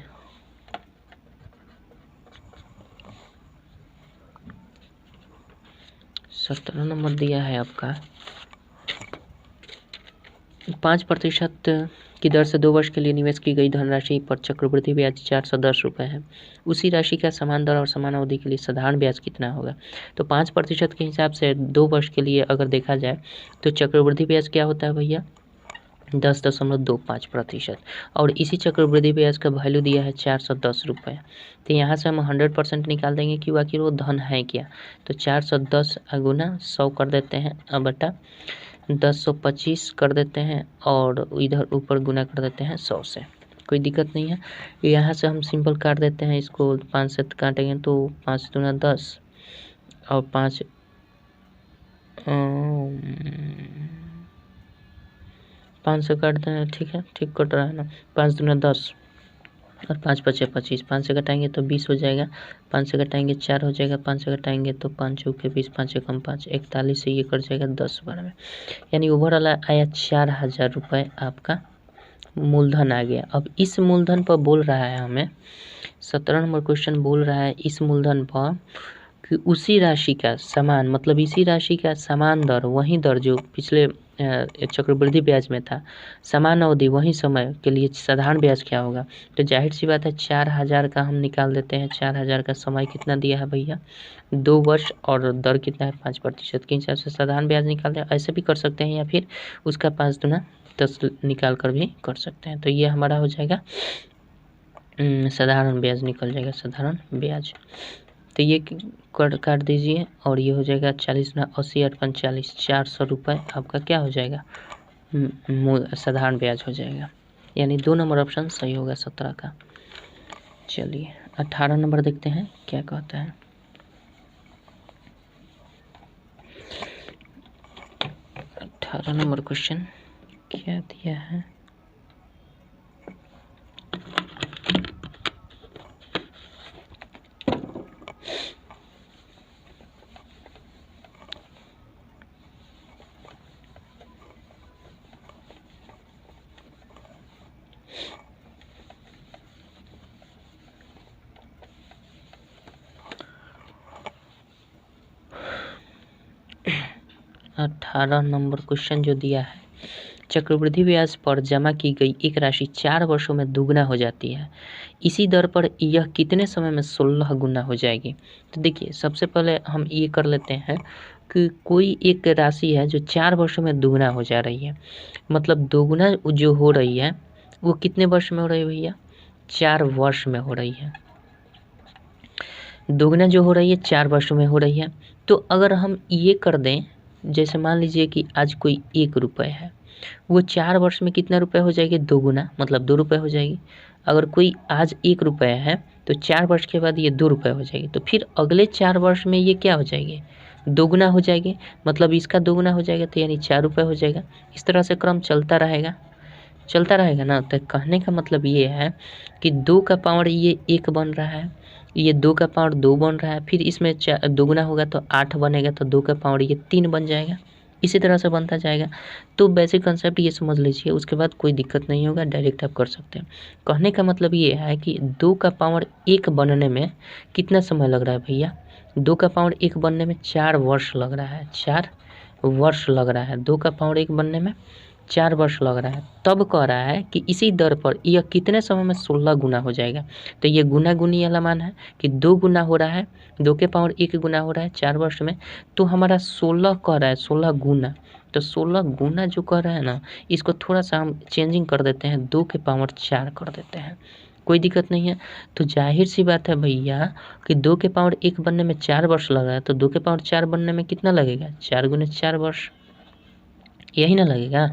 सत्रह नंबर दिया है आपका 5% की दर से 2 वर्ष के लिए निवेश की गई धनराशि पर चक्रवृद्धि ब्याज 410 रुपये है। उसी राशि का समान दर और समान अवधि के लिए साधारण ब्याज कितना होगा। तो 5% के हिसाब से 2 वर्ष के लिए अगर देखा जाए तो चक्रवृद्धि ब्याज क्या होता है भैया, 10.25%, और इसी चक्रवृद्धि ब्याज का वैल्यू दिया है 410 रुपये। तो यहाँ से हम 100% निकाल देंगे कि आखिर वो धन है क्या। तो 410 गुना 100 कर देते हैं, अब बटा 1025 कर देते हैं और इधर ऊपर गुना कर देते हैं 100 से, कोई दिक्कत नहीं है। यहाँ से हम सिंपल काट देते हैं, इसको 5 से काटेंगे तो 5 दूना 10 और 5 से काटते हैं, ठीक है, ठीक कट रहा है ना, 5 दूना 10 और 5 पचे 25, 5 से घटाएंगे तो 20 हो जाएगा, 5 से घटाएंगे 4 हो जाएगा, 5 से घटाएंगे तो 5 चौके 20, 5 एकम 5, 41 से ये कट जाएगा 10 बार में, यानी ओवरऑल आया 4000 रुपये आपका मूलधन आ गया। अब इस मूलधन पर बोल रहा है हमें, 17 नंबर क्वेश्चन बोल रहा है इस मूलधन पर कि उसी राशि का समान, मतलब इसी राशि का समान दर, वही दर जो पिछले चक्रवृद्धि ब्याज में था, समान अवधि वही समय के लिए साधारण ब्याज क्या होगा। तो जाहिर सी बात है 4000 का हम निकाल देते हैं। 4000 का समय कितना दिया है भैया, 2 वर्ष, और दर कितना है 5% के हिसाब से साधारण ब्याज निकाल दें। ऐसे भी कर सकते हैं या फिर उसका 5 गुना 10 निकाल कर भी कर सकते हैं। तो ये हमारा हो जाएगा साधारण ब्याज निकल जाएगा, साधारण ब्याज। तो ये काट दीजिए और ये हो जाएगा 40 ना 80 8 45 400 रुपये आपका क्या हो जाएगा, साधारण ब्याज हो जाएगा। यानी 2 नंबर ऑप्शन सही होगा 17 का। चलिए 18 नंबर देखते हैं क्या कहता है। 18 नंबर क्वेश्चन क्या दिया है। अठारह नंबर क्वेश्चन जो दिया है, चक्रवृद्धि ब्याज पर जमा की गई एक राशि 4 वर्षों में दुगना हो जाती है, इसी दर पर यह कितने समय में 16 गुना हो जाएगी। तो देखिए सबसे पहले हम ये कर लेते हैं कि कोई एक राशि है जो 4 वर्षों में दुगना हो जा रही है, मतलब दोगुना जो हो रही है वो कितने वर्ष में हो रही है भैया, 4 वर्ष में हो रही है। दोगुना जो हो रही है 4 वर्षों में हो रही है। तो अगर हम ये कर दें, जैसे मान लीजिए कि आज कोई 1 रुपये है, वो 4 वर्ष में कितना रुपये हो जाएगी, दोगुना, मतलब 2 रुपये हो जाएगी। अगर कोई आज 1 रुपये है तो 4 वर्ष के बाद ये 2 रुपये हो जाएगी, तो फिर अगले 4 वर्ष में ये क्या हो जाएगी, दोगुना हो जाएगी, मतलब इसका दोगुना हो जाएगा, तो यानी 4 रुपये हो जाएगा। इस तरह से क्रम चलता रहेगा ना। तो कहने का मतलब ये है कि 2 का पावर ये 1 बन रहा है, ये 2 का पावर 2 बन रहा है, फिर इसमें दोगुना होगा तो 8 बनेगा, तो 2 का पावर ये 3 बन जाएगा। इसी तरह से बनता जाएगा। तो बेसिक कंसेप्ट ये समझ लीजिए, उसके बाद कोई दिक्कत नहीं होगा, डायरेक्ट आप कर सकते हैं। कहने का मतलब ये है कि 2 का पावर 1 बनने में कितना समय लग रहा है भैया, 2 का पावर 1 बनने में 4 वर्ष लग रहा है, 4 वर्ष लग रहा है। 2 का पावर 1 बनने में 4 वर्ष लग रहा है। तब कह रहा है कि इसी दर पर यह कितने समय में 16 गुना हो जाएगा। तो ये गुना गुनी वाला मान है कि 2 गुना हो रहा है, 2 के पावर 1 गुना हो रहा है 4 वर्ष में, तो हमारा 16 कह रहा है, 16 गुना। तो 16 गुना जो कह रहा है ना, इसको थोड़ा सा हम चेंजिंग कर देते हैं, 2 के पावर 4 कर देते हैं, कोई दिक्कत नहीं है। तो जाहिर सी बात है भैया कि 2 के पावर 1 बनने में 4 वर्ष लग रहा है, तो 2 के पावर 4 बनने में कितना लगेगा, 4 गुने 4 वर्ष, यही ना लगेगा।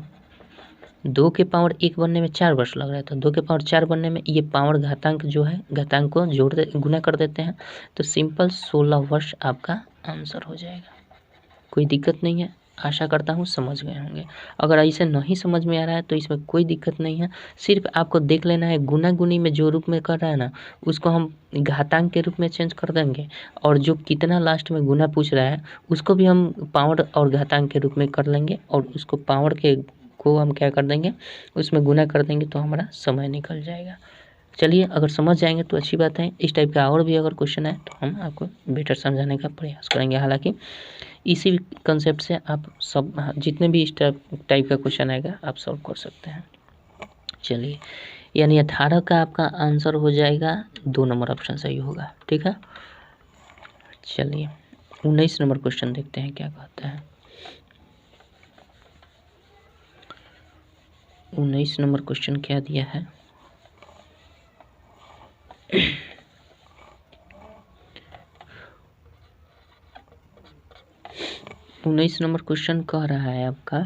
2 के पावर 1 बनने में 4 वर्ष लग रहा है, तो 2 के पावर 4 बनने में ये पावर घातांक जो है, घातांक को गुना कर देते हैं, तो सिंपल 16 वर्ष आपका आंसर हो जाएगा। कोई दिक्कत नहीं है, आशा करता हूँ समझ गए होंगे। अगर ऐसे नहीं समझ में आ रहा है तो इसमें कोई दिक्कत नहीं है, सिर्फ आपको देख लेना है गुना गुनी में जो रूप में कर रहा है ना, उसको हम घातांक के रूप में चेंज कर देंगे, और जो कितना लास्ट में गुना पूछ रहा है उसको भी हम पावर और घातांक के रूप में कर लेंगे, और उसको पावर के को हम क्या कर देंगे, उसमें गुना कर देंगे, तो हमारा समय निकल जाएगा। चलिए अगर समझ जाएंगे तो अच्छी बात है। इस टाइप का और भी अगर क्वेश्चन है तो हम आपको बेटर समझाने का प्रयास करेंगे। हालांकि इसी कंसेप्ट से आप सब जितने भी इस टाइप का क्वेश्चन आएगा आप सॉल्व कर सकते हैं। चलिए यानी 18 का आपका आंसर हो जाएगा 2 नंबर ऑप्शन सही होगा, ठीक है। चलिए 19 नंबर क्वेश्चन देखते हैं क्या कहता है। 19 नंबर क्वेश्चन क्या दिया है। उन्नीस नंबर क्वेश्चन कह रहा है आपका,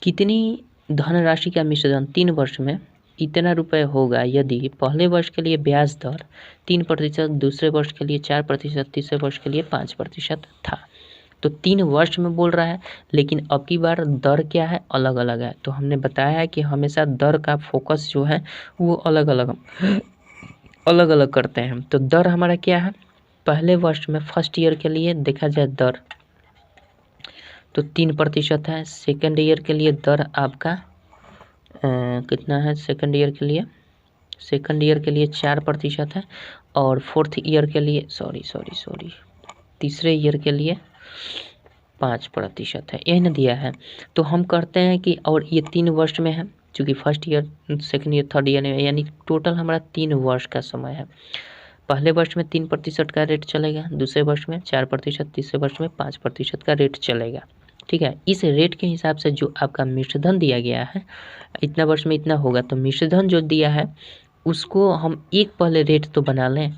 कितनी धनराशि का मिश्रण 3 वर्ष में इतना रुपये होगा यदि पहले वर्ष के लिए ब्याज दर 3%, दूसरे वर्ष के लिए 4%, तीसरे वर्ष के लिए 5% था। तो 3 वर्ष में बोल रहा है, लेकिन अब की बार दर क्या है, अलग अलग है। तो हमने बताया है कि हमेशा दर का फोकस जो है वो अलग अलग करते हैं। तो दर हमारा क्या है, पहले वर्ष में फर्स्ट ईयर के लिए देखा जाए दर तो 3% है। सेकेंड ईयर के लिए दर आपका कितना है, सेकेंड ईयर के लिए 4% है। और फोर्थ ईयर के लिए तीसरे ईयर के लिए 5% है, यही ना दिया है। तो हम करते हैं कि, और ये 3 वर्ष में है, चूँकि first year, second year, third year में, यानी टोटल हमारा 3 वर्ष का समय है। पहले वर्ष में 3% का रेट चलेगा, दूसरे वर्ष में 4%, तीसरे वर्ष में 5% का रेट चलेगा। ठीक है, इस रेट के हिसाब से जो आपका मिश्रधन दिया गया है, इतना वर्ष में इतना होगा, तो मिश्रधन जो दिया है उसको हम एक पहले रेट तो बना लें।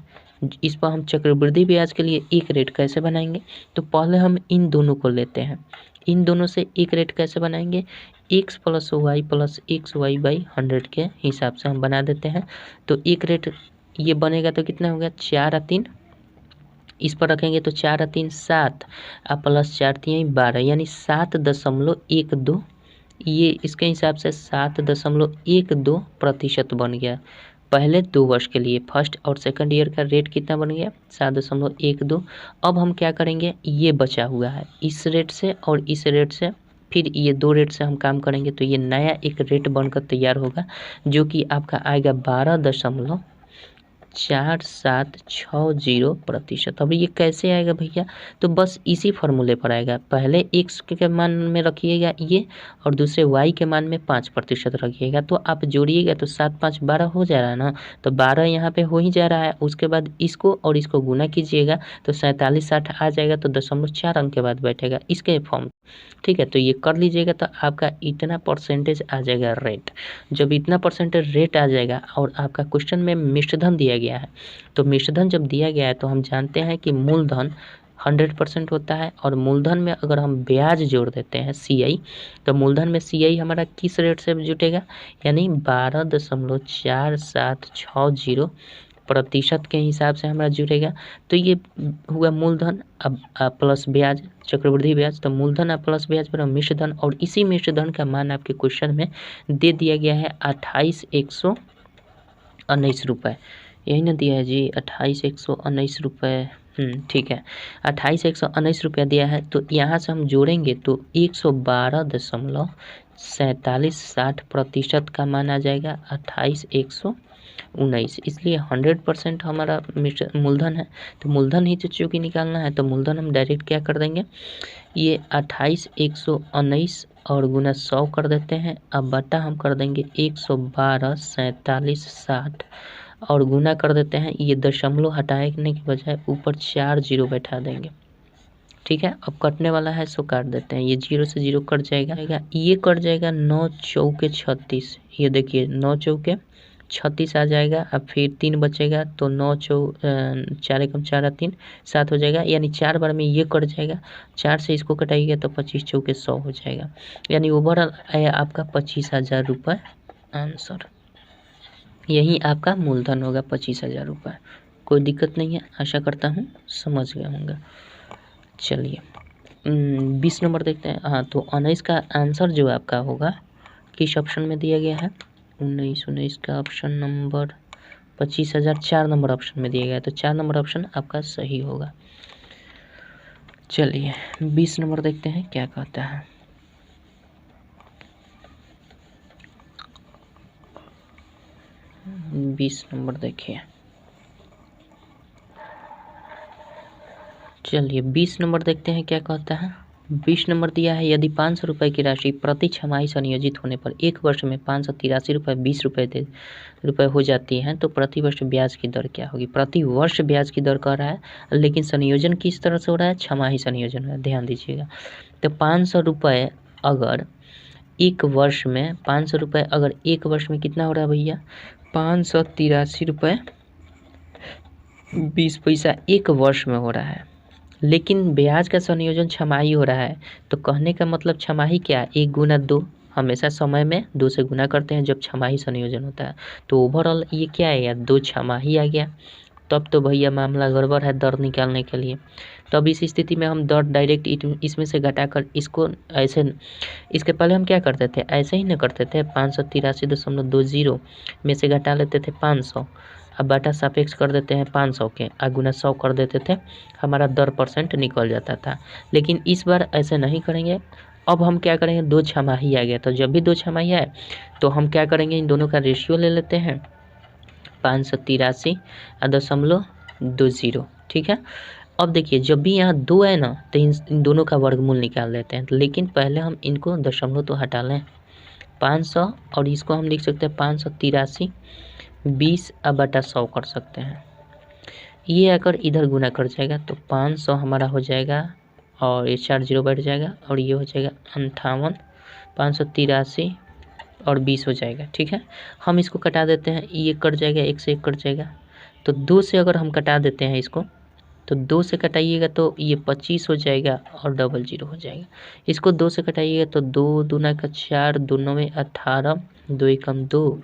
इस पर हम चक्रवृद्धि ब्याज के लिए एक रेट कैसे बनाएंगे, तो पहले हम इन दोनों को लेते हैं, इन दोनों से एक रेट कैसे बनाएंगे, x + y + xy / 100 के हिसाब से हम बना देते हैं। तो एक रेट ये बनेगा तो कितना होगा, 4 और 3 इस पर रखेंगे तो 4 और 3 7 और प्लस 4 3 12, यानी 7.12, ये इसके हिसाब से 7.12% बन गया पहले 2 वर्ष के लिए। फर्स्ट और सेकंड ईयर का रेट कितना बन गया, 7.12। अब हम क्या करेंगे, ये बचा हुआ है इस रेट से और इस रेट से, फिर ये 2 रेट से हम काम करेंगे तो ये नया एक रेट बनकर तैयार होगा, जो कि आपका आएगा 12.4760%। अब ये कैसे आएगा भैया, तो बस इसी फॉर्मूले पर आएगा। पहले x के मान में रखिएगा ये, और दूसरे y के मान में 5% रखिएगा, तो आप जोड़िएगा तो 7 5 12 हो जा रहा है ना, तो 12 यहाँ पे हो ही जा रहा है। उसके बाद इसको और इसको गुना कीजिएगा तो 47 60 आ जाएगा, तो 0.4 अंक के बाद बैठेगा इसके फॉर्म। ठीक है, तो ये कर लीजिएगा तो आपका इतना परसेंटेज आ जाएगा रेट। जब इतना परसेंटेज रेट आ जाएगा और आपका क्वेश्चन में मिश्रधन दिया गया है, तो मिश्रधन जब दिया गया है तो हम जानते हैं कि मूलधन 100% होता है, और मूलधन में अगर हम ब्याज जोड़ देते हैं CI, तो मूलधन में CI हमारा किस रेट से जुटेगा, यानी 12.4760% के हिसाब से हमारा जुड़ेगा। तो ये हुआ मूलधन अब प्लस ब्याज, चक्रवृद्धि ब्याज, तो मूलधन और प्लस ब्याज पर मिश्रधन, और इसी मिश्रधन का मान आपके क्वेश्चन में दे दिया गया है 28,119 रुपये, यही ना दिया है जी, 28,119 रुपये। ठीक है, 28,119 रुपया दिया है। तो यहाँ से हम जोड़ेंगे तो 112.4760% का मान आ जाएगा 28,119, इसलिए 100% हमारा मूलधन है। तो मूलधन ही तो चूँकि निकालना है, तो मूलधन हम डायरेक्ट क्या कर देंगे, ये 28,119 और गुना 100 कर देते हैं। अब बटा हम कर देंगे 112.4760 और गुना कर देते हैं, ये दशमलव हटाने के बजाय ऊपर 4 जीरो बैठा देंगे। ठीक है, अब कटने वाला है सो काट देते हैं, ये 0 से 0 कट जाएगा, ये कट जाएगा 9 चौके 36, ये देखिए 9 चौके 36 आ जाएगा। अब फिर 3 बचेगा तो 9 4 एकम 4 3 7 हो जाएगा, यानी 4 बार में ये कट जाएगा, 4 से इसको कटाइएगा तो 25 चौके 100 हो जाएगा, यानी ओवरऑल आया आपका 25,000 रुपये आंसर। यही आपका मूलधन होगा 25,000 रुपये। कोई दिक्कत नहीं है, आशा करता हूँ समझ गए होंगे। चलिए 20 नंबर देखते हैं। हाँ, तो 19 का आंसर जो आपका होगा किस ऑप्शन में दिया गया है, 19 का ऑप्शन नंबर 25,000 4 नंबर ऑप्शन में दिया गया है, तो 4 नंबर ऑप्शन आपका सही होगा। चलिए 20 नंबर देखते हैं क्या कहता है। बीस नंबर देखिए, चलिए 20 नंबर देखते हैं क्या कहता है। 20 नंबर दिया है, यदि 500 रुपये की राशि प्रति छमाही संयोजित होने पर 1 वर्ष में 583 रुपये 20 रुपये हो जाती है, तो प्रति वर्ष ब्याज की दर क्या होगी। प्रति वर्ष ब्याज की दर कह रहा है, लेकिन संयोजन किस तरह से हो रहा है, छमाही संयोजन है, ध्यान दीजिएगा। तो 500 रुपये अगर एक वर्ष में, 500 रुपये अगर एक वर्ष में कितना हो रहा है भैया, 583 रुपये 20 पैसा एक वर्ष में हो रहा है, लेकिन ब्याज का संयोजन छमाही हो रहा है। तो कहने का मतलब छमाही क्या, 1 गुना 2, हमेशा समय में 2 से गुना करते हैं जब छमाही संयोजन होता है। तो ओवरऑल ये क्या है यार, 2 छमाही आ गया, तब तो भैया मामला गड़बड़ है दर निकालने के लिए। तब इस स्थिति में हम दर डायरेक्ट इसमें से घटाकर इसको ऐसे, इसके पहले हम क्या करते थे, ऐसे ही ना करते थे, 583.20 में से घटा लेते थे 500, अब बाटा सापेक्ष कर देते हैं 500 के, गुना 100 कर देते थे, हमारा दर % निकल जाता था। लेकिन इस बार ऐसे नहीं करेंगे। अब हम क्या करेंगे, 2 छमाही आ गया, तो जब भी 2 छमाही आए तो हम क्या करेंगे, इन दोनों का रेशियो ले लेते हैं 583.20। ठीक है, अब देखिए जब भी यहाँ 2 है ना तो इन दोनों का वर्गमूल निकाल देते हैं, लेकिन पहले हम इनको दशमलव तो हटा लें। 500 और इसको हम लिख सकते हैं 583 20/100 कर सकते हैं। ये अगर इधर गुना कर जाएगा तो 500 हमारा हो जाएगा और ये 4 0 बैठ जाएगा और ये हो जाएगा 58, 583 और 20 हो जाएगा। ठीक है, हम इसको कटा देते हैं, ये कट जाएगा, 1 से 1 कट जाएगा। तो 2 से अगर हम कटा देते हैं इसको तो 2 से कटाइएगा तो ये 25 हो जाएगा और 00 हो जाएगा। इसको 2 से कटाइएगा तो 2 दूना का 4, 2 9 18, 2 एकम 2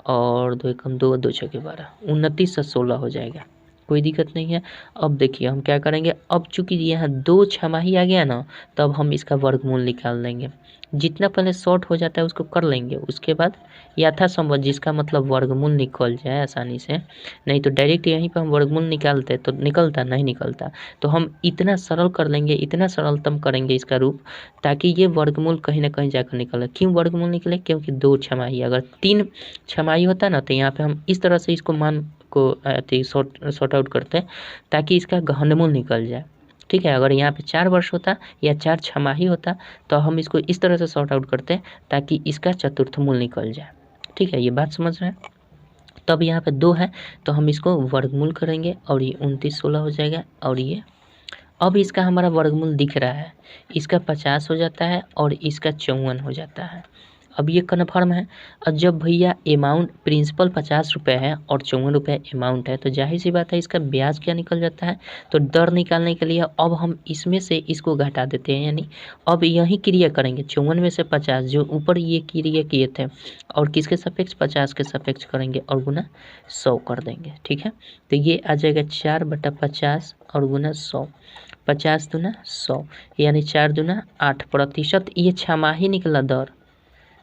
और 2 एकम 2, 2 छके 12, 29 से 16 हो जाएगा। कोई दिक्कत नहीं है। अब देखिए हम क्या करेंगे, अब चूंकि यहाँ 2 छमाही आ गया ना तो अब हम इसका वर्गमूल निकाल देंगे। जितना पहले शॉर्ट हो जाता है उसको कर लेंगे, उसके बाद यथासंभव जिसका मतलब वर्गमूल निकल जाए आसानी से, नहीं तो डायरेक्ट यहीं पे हम वर्गमूल निकालते तो निकलता नहीं निकलता। तो हम इतना सरल कर लेंगे, इतना सरलतम करेंगे इसका रूप ताकि ये वर्गमूल कहीं ना कहीं जाकर निकले। क्यों वर्गमूल निकले? क्योंकि 2 छमाही, अगर 3 छमाही होता ना तो यहाँ पे हम इस तरह से इसको मान को सॉर्ट आउट करते हैं ताकि इसका घनमूल निकल जाए। ठीक है, अगर यहाँ पे 4 वर्ष होता या 4 छमाही होता तो हम इसको इस तरह से सॉर्ट आउट करते हैं ताकि इसका चतुर्थ मूल निकल जाए। ठीक है, ये बात समझ रहे हैं? तब यहाँ पे 2 है तो हम इसको वर्गमूल करेंगे और ये 29 16 हो जाएगा और ये अब इसका हमारा वर्गमूल दिख रहा है, इसका 50 हो जाता है और इसका 54 हो जाता है। अब ये कन्फर्म है। और जब भैया अमाउंट प्रिंसिपल 50 रुपये है और 54 रुपये अमाउंट है तो जाहिर सी बात है इसका ब्याज क्या निकल जाता है। तो दर निकालने के लिए अब हम इसमें से इसको घटा देते हैं, यानी अब यही क्रिया करेंगे 54 में से 50 जो ऊपर ये क्रिया किए थे और किसके सापेक्ष 50 के सापेक्ष करेंगे और गुना 100 कर देंगे। ठीक है, तो ये आ जाएगा 4/50 और गुना 100, 50 दूना 100 यानी 4 दूना 8%। ये छमाही निकला दर,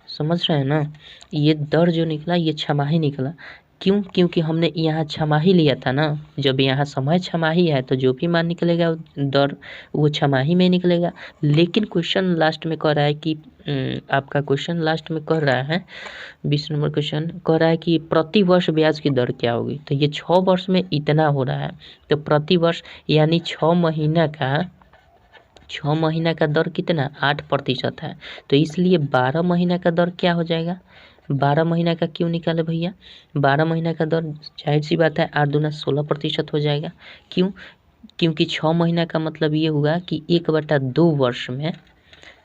समझ रहे हैं ना? ये दर जो निकला ये छमाही निकला। क्यों? क्योंकि हमने यहाँ छमाही लिया था ना। जब यहाँ समय छमाही है तो जो भी मान निकलेगा दर वो छमाही में निकलेगा। लेकिन क्वेश्चन लास्ट में कह रहा है कि आपका क्वेश्चन लास्ट में कह रहा है 20 नंबर क्वेश्चन कह रहा है कि प्रति वर्ष ब्याज की दर क्या होगी। तो ये 6 वर्ष में इतना हो रहा है तो प्रति वर्ष यानी 6 महीना का दर कितना 8% है। तो इसलिए 12 महीना का दर क्या हो जाएगा? 12 महीना का क्यों निकाले भैया? 12 महीना का दर जाहिर सी बात है 8 दूना 16% हो जाएगा। क्यों? क्योंकि 6 महीना का मतलब ये हुआ कि 1/2 वर्ष में,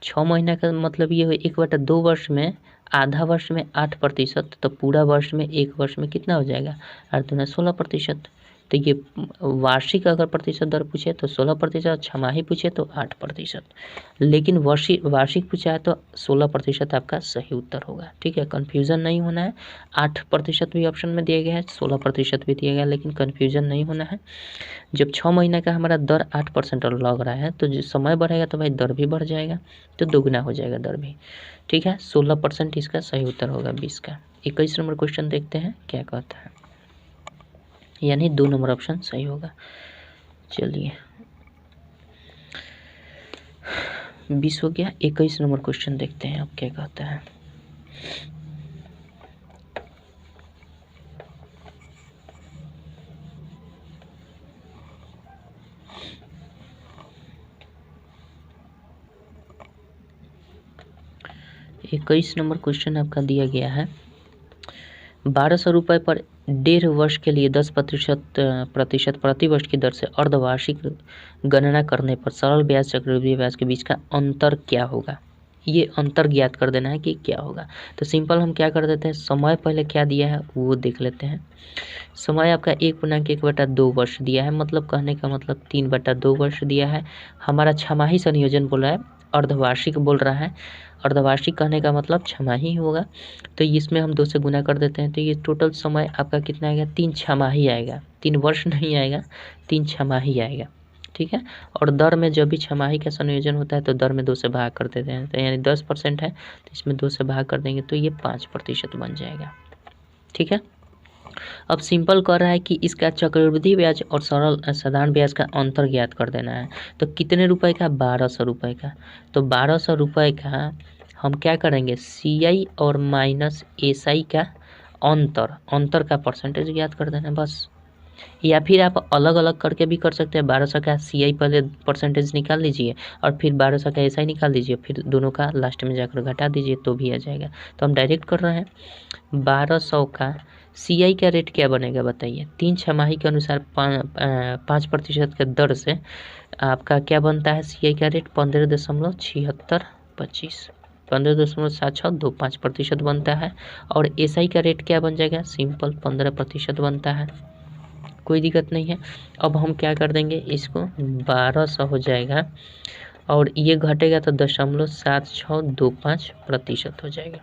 6 महीना का मतलब ये हुआ 1/2 वर्ष में आधा वर्ष में 8%, तो पूरा वर्ष में 1 वर्ष में कितना हो जाएगा 8 दूना 16%। तो ये वार्षिक अगर प्रतिशत दर पूछे तो 16%, छमाही पूछे तो 8%, लेकिन वार्षिक पूछा है तो 16% आपका सही उत्तर होगा। ठीक है, कन्फ्यूज़न नहीं होना है। 8% भी ऑप्शन में दिया गया है, 16% भी दिया गया, लेकिन कन्फ्यूज़न नहीं होना है। जब 6 महीने का हमारा दर 8% लग रहा है तो जो समय बढ़ेगा तो भाई दर भी बढ़ जाएगा, तो दोगुना हो जाएगा दर भी। ठीक है, 16% इसका सही उत्तर होगा 20 का। 21 नंबर क्वेश्चन देखते हैं क्या कहता है, यानी 2 नंबर ऑप्शन सही होगा। चलिए 20 हो गया। 21 नंबर क्वेश्चन देखते हैं अब क्या कहता है। इक्कीस नंबर क्वेश्चन आपका दिया गया है 1200 रुपये पर 1.5 वर्ष के लिए 10% प्रति वर्ष की दर से अर्धवार्षिक गणना करने पर सरल ब्याज चक्रवृद्धि ब्याज के बीच का अंतर क्या होगा। ये अंतर ज्ञात कर देना है कि क्या होगा। तो सिंपल हम क्या कर देते हैं, समय पहले क्या दिया है वो देख लेते हैं। समय आपका 1/1/2 वर्ष दिया है, मतलब कहने का मतलब 3/2 वर्ष दिया है। हमारा छमाही संयोजन बोल रहा है, अर्धवार्षिक बोल रहा है। अर्धवार्षिक कहने का मतलब छमाही होगा, तो इसमें हम 2 से गुना कर देते हैं। तो ये टोटल समय आपका कितना आएगा, 3 छमाही आएगा, 3 वर्ष नहीं आएगा, 3 छमाही आएगा। ठीक है, और दर में जब भी छमाही का संयोजन होता है तो दर में 2 से भाग कर देते हैं। तो यानी 10% है तो इसमें 2 से भाग कर देंगे तो ये 5% बन जाएगा। ठीक है, अब सिंपल कर रहा है कि इसका चक्रवृद्धि ब्याज और सरल साधारण ब्याज का अंतर ज्ञात कर देना है। तो कितने रुपए का, 1200 रुपये का। तो 1200 रुपये का हम क्या करेंगे, CI और माइनस SI का अंतर का परसेंटेज ज्ञात कर देना बस। या फिर आप अलग अलग करके भी कर सकते हैं। 1200 का CI पहले परसेंटेज निकाल लीजिए और फिर 1200 का SI निकाल दीजिए, फिर दोनों का लास्ट में जाकर घटा दीजिए तो भी आ जाएगा। तो हम डायरेक्ट कर रहे हैं। 1200 का CI का रेट क्या बनेगा बताइए। 3 छमाही के अनुसार 5% के दर से आपका क्या बनता है CI का रेट 15.7625 15.7625% बनता है। और SI का रेट क्या बन जाएगा, सिंपल 15% बनता है, कोई दिक्कत नहीं है। अब हम क्या कर देंगे, इसको 1200 हो जाएगा और ये घटेगा तो 0.7625% हो जाएगा।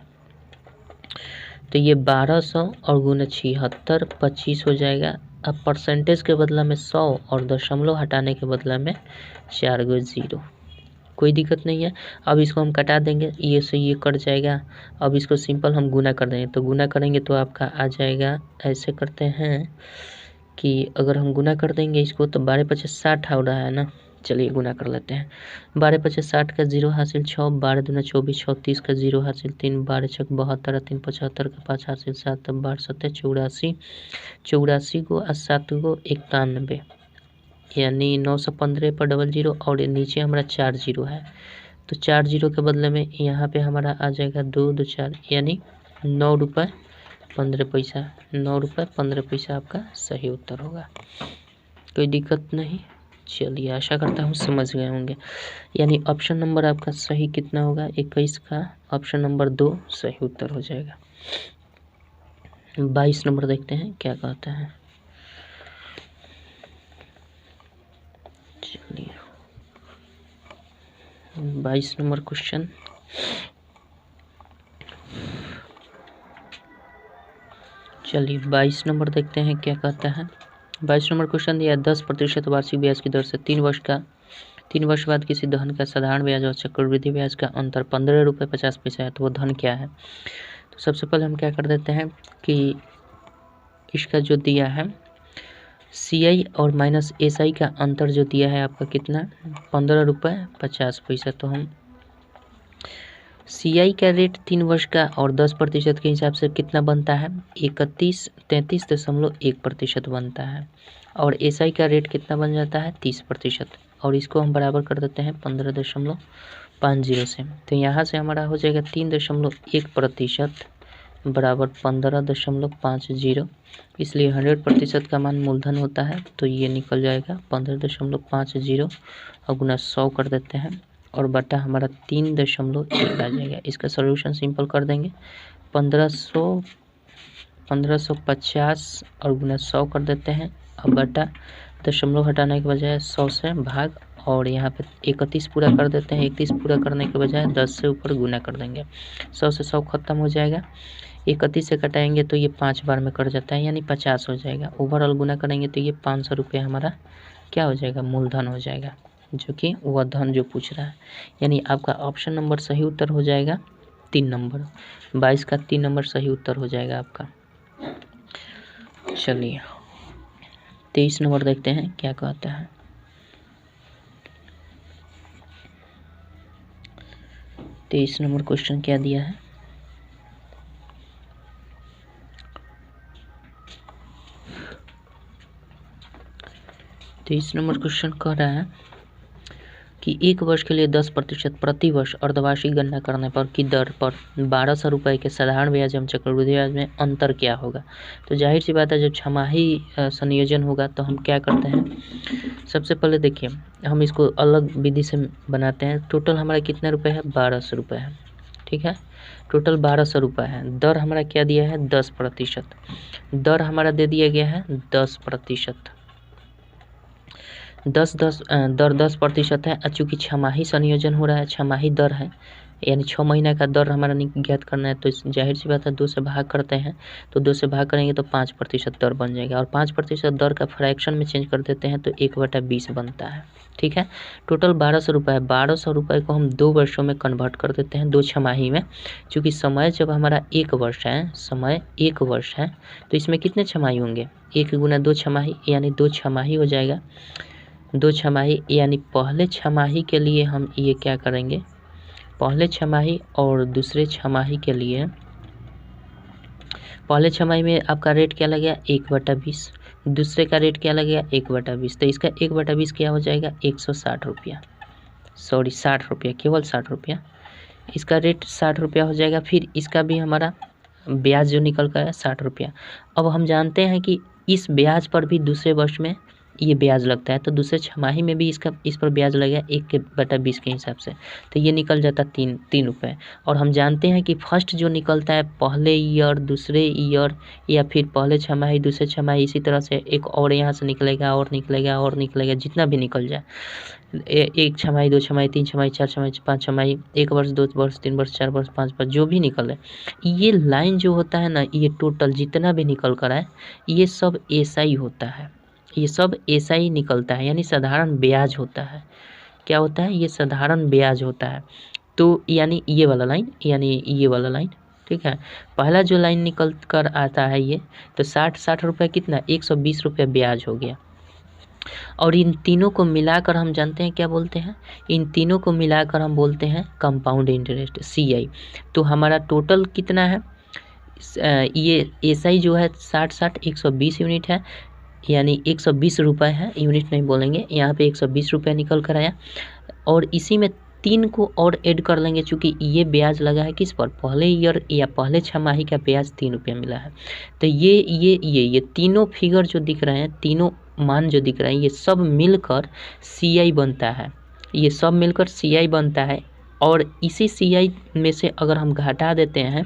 तो ये 1200 और गुना 76 25 हो जाएगा। अब परसेंटेज के बदला में 100 और दशमलव हटाने के बदला में 4 गो 0, कोई दिक्कत नहीं है। अब इसको हम कटा देंगे, ये से ये कट जाएगा। अब इसको सिंपल हम गुना कर देंगे, तो गुना करेंगे तो आपका आ जाएगा, ऐसे करते हैं कि अगर हम गुना कर देंगे इसको तो 12×5 = 60 हो रहा है ना। चलिए गुना कर लेते हैं। 12×5 = 60 का 0 हासिल 6, 12 दूना 24, 36 का 0 हासिल 3, 12 छक 72, 3 75 का 5 हासिल 7, 12 7 84, 84 को 7 को 91, यानी 915 पर डबल 0 और नीचे हमारा 4 0 है। तो 4 0 के बदले में यहाँ पे हमारा आ जाएगा 2 2 4, यानी 9 रुपये 15 पैसा। 9 रुपये 15 पैसा आपका सही उत्तर होगा, कोई दिक्कत नहीं। चलिए आशा करता हूँ समझ गए होंगे। यानी ऑप्शन नंबर आपका सही कितना होगा, 21 का ऑप्शन नंबर 2 सही उत्तर हो जाएगा। 22 नंबर देखते हैं क्या कहता है। चलिए 22 नंबर क्वेश्चन, चलिए 22 नंबर देखते हैं क्या कहता है। 22 नंबर क्वेश्चन दिया 10% वार्षिक ब्याज की दर से 3 वर्ष बाद किसी धन का साधारण ब्याज और चक्रवृद्धि ब्याज का अंतर 15 रुपये 50 पैसा है, तो वो धन क्या है। तो सबसे पहले हम क्या कर देते हैं कि इसका जो दिया है CI और माइनस SI का अंतर जो दिया है आपका कितना 15 रुपये 50 पैसा। तो हम CI का रेट 3 वर्ष का और 10% के हिसाब से कितना बनता है 33.1% बनता है। और SI का रेट कितना बन जाता है 30%, और इसको हम बराबर कर देते हैं 15.50 से। तो यहाँ से हमारा हो जाएगा 3.1% बराबर 15.50, इसलिए 100% का मान मूलधन होता है। तो ये निकल जाएगा 15.50 और गुना 100 कर देते हैं और बटा हमारा 3.1 आ जाएगा। इसका सॉल्यूशन सिंपल कर देंगे, 1550 और गुना 100 कर देते हैं। अब बटा दशमलव हटाने के बजाय 100 से भाग, और यहाँ पे 31 पूरा कर देते हैं। 31 पूरा करने के बजाय 10 से ऊपर गुना कर देंगे। 100 से 100 खत्म हो जाएगा। 31 से कटाएंगे तो ये 5 बार में कट जाता है, यानी 50 हो जाएगा। ओवरऑल गुना करेंगे तो ये 500 रुपये हमारा क्या हो जाएगा, मूलधन हो जाएगा, जो कि वह धन जो पूछ रहा है। यानी आपका ऑप्शन नंबर सही उत्तर हो जाएगा 3 नंबर। 22 का 3 नंबर सही उत्तर हो जाएगा आपका। चलिए 23 नंबर देखते हैं क्या कहता है। 23 नंबर क्वेश्चन क्या दिया है। तो इस नंबर क्वेश्चन कह रहा है कि 1 वर्ष के लिए 10% प्रति वर्ष अर्धवार्षिक गणना करने पर की दर पर 1200 रुपये के साधारण ब्याज एवं चक्रवृद्धि ब्याज में अंतर क्या होगा। तो जाहिर सी बात है जब छमाही संयोजन होगा तो हम क्या करते हैं, सबसे पहले देखिए हम इसको अलग विधि से बनाते हैं। टोटल हमारा कितना रुपये है 1200 रुपये है, ठीक है, टोटल 1200 रुपये है। दर हमारा क्या दिया है 10%, दर हमारा दे दिया गया है 10%, 10% है। चूँकि छमाही संयोजन हो रहा है, छमाही दर है, यानी 6 महीने का दर हमारा ज्ञात करना है। तो जाहिर सी बात है 2 से भाग करते हैं, तो 2 से भाग करेंगे तो 5% दर बन जाएगा, और 5% दर का फ्रैक्शन में चेंज कर देते हैं तो 1/20 बनता है, ठीक है। टोटल 1200 रुपये है। 1200 रुपये को हम 2 वर्षों में कन्वर्ट कर देते हैं, 2 छमाही में। चूँकि समय जब हमारा 1 वर्ष है, समय 1 वर्ष है, तो इसमें कितने छमाही होंगे 1 गुना 2 छमाही, यानी 2 छमाही हो जाएगा। 2 छमाही, यानी पहले छमाही के लिए हम ये क्या करेंगे, पहले छमाही और दूसरे छमाही के लिए, पहले छमाही में आपका रेट क्या लगेगा 1/20, दूसरे का रेट क्या लगेगा 1/20, तो इसका 1/20 क्या हो जाएगा 160 रुपया, सॉरी 60 रुपया, केवल 60 रुपया, इसका रेट 60 रुपया हो जाएगा। फिर इसका भी हमारा ब्याज जो निकल कर है 60 रुपया। अब हम जानते हैं कि इस ब्याज पर भी दूसरे वर्ष में ये ब्याज लगता है, तो दूसरे छमाही में भी इस पर ब्याज लगेगा 1/20 के हिसाब से, तो ये निकल जाता 3 रुपये। और हम जानते हैं कि फर्स्ट जो निकलता है पहले ईयर दूसरे ईयर या फिर पहले छमाही दूसरे छमाही, इसी तरह से एक और यहाँ से निकलेगा और निकलेगा और निकलेगा, जितना भी निकल जाए, 1 छमाही 2 छमाही 3 छमाही 4 छमाही 5 छमाही, 1 वर्ष 2 वर्ष 3 वर्ष 4 वर्ष 5 वर्ष, जो भी निकले, ये लाइन जो होता है ना, ये टोटल जितना भी निकल कर आए ये सब एसआई होता है, ये सब एसआई निकलता है, यानी साधारण ब्याज होता है। क्या होता है, ये साधारण ब्याज होता है। तो यानी ये वाला लाइन, यानी ये वाला लाइन, ठीक है। पहला जो लाइन निकल कर आता है ये, तो 60 रुपये कितना 120 रुपये ब्याज हो गया। और इन तीनों को मिलाकर हम जानते हैं क्या बोलते हैं, इन तीनों को मिलाकर हम बोलते हैं कंपाउंड इंटरेस्ट CI। तो हमारा टोटल कितना है, ये एसआई जो है 60 120 यूनिट है, यानी 120 रुपये है, यूनिट नहीं बोलेंगे, यहाँ पे 120 रुपये निकल कर आया। और इसी में 3 को और ऐड कर लेंगे, चूँकि ये ब्याज लगा है किस पर, पहले ईयर या पहले छमाही का ब्याज 3 रुपया मिला है। तो ये तीनों फिगर जो दिख रहे हैं, तीनों मान जो दिख रहे हैं, ये सब मिलकर CI बनता है, ये सब मिलकर CI बनता है। और इसी CI में से अगर हम घटा देते हैं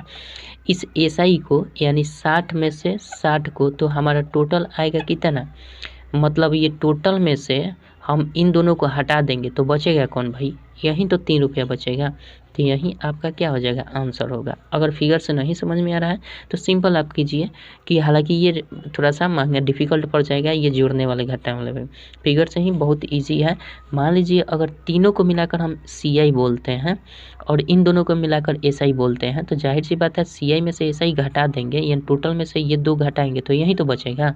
इस SI को, यानी 60 में से 60 को, तो हमारा टोटल आएगा कितना, मतलब ये टोटल में से हम इन दोनों को हटा देंगे तो बचेगा कौन भाई, यहीं तो 3 रुपया बचेगा। तो यहीं आपका क्या हो जाएगा, आंसर होगा। अगर फिगर से नहीं समझ में आ रहा है तो सिंपल आप कीजिए कि हालांकि ये थोड़ा सा महंगा डिफ़िकल्ट पड़ जाएगा, ये जोड़ने वाले घटाने वाले में, फिगर से ही बहुत ईजी है। मान लीजिए अगर तीनों को मिलाकर हम CI बोलते हैं और इन दोनों को मिलाकर SI बोलते हैं, तो जाहिर सी बात है CI में से SI घटा देंगे, यानी टोटल में से ये 2 घटाएंगे तो यहीं तो बचेगा।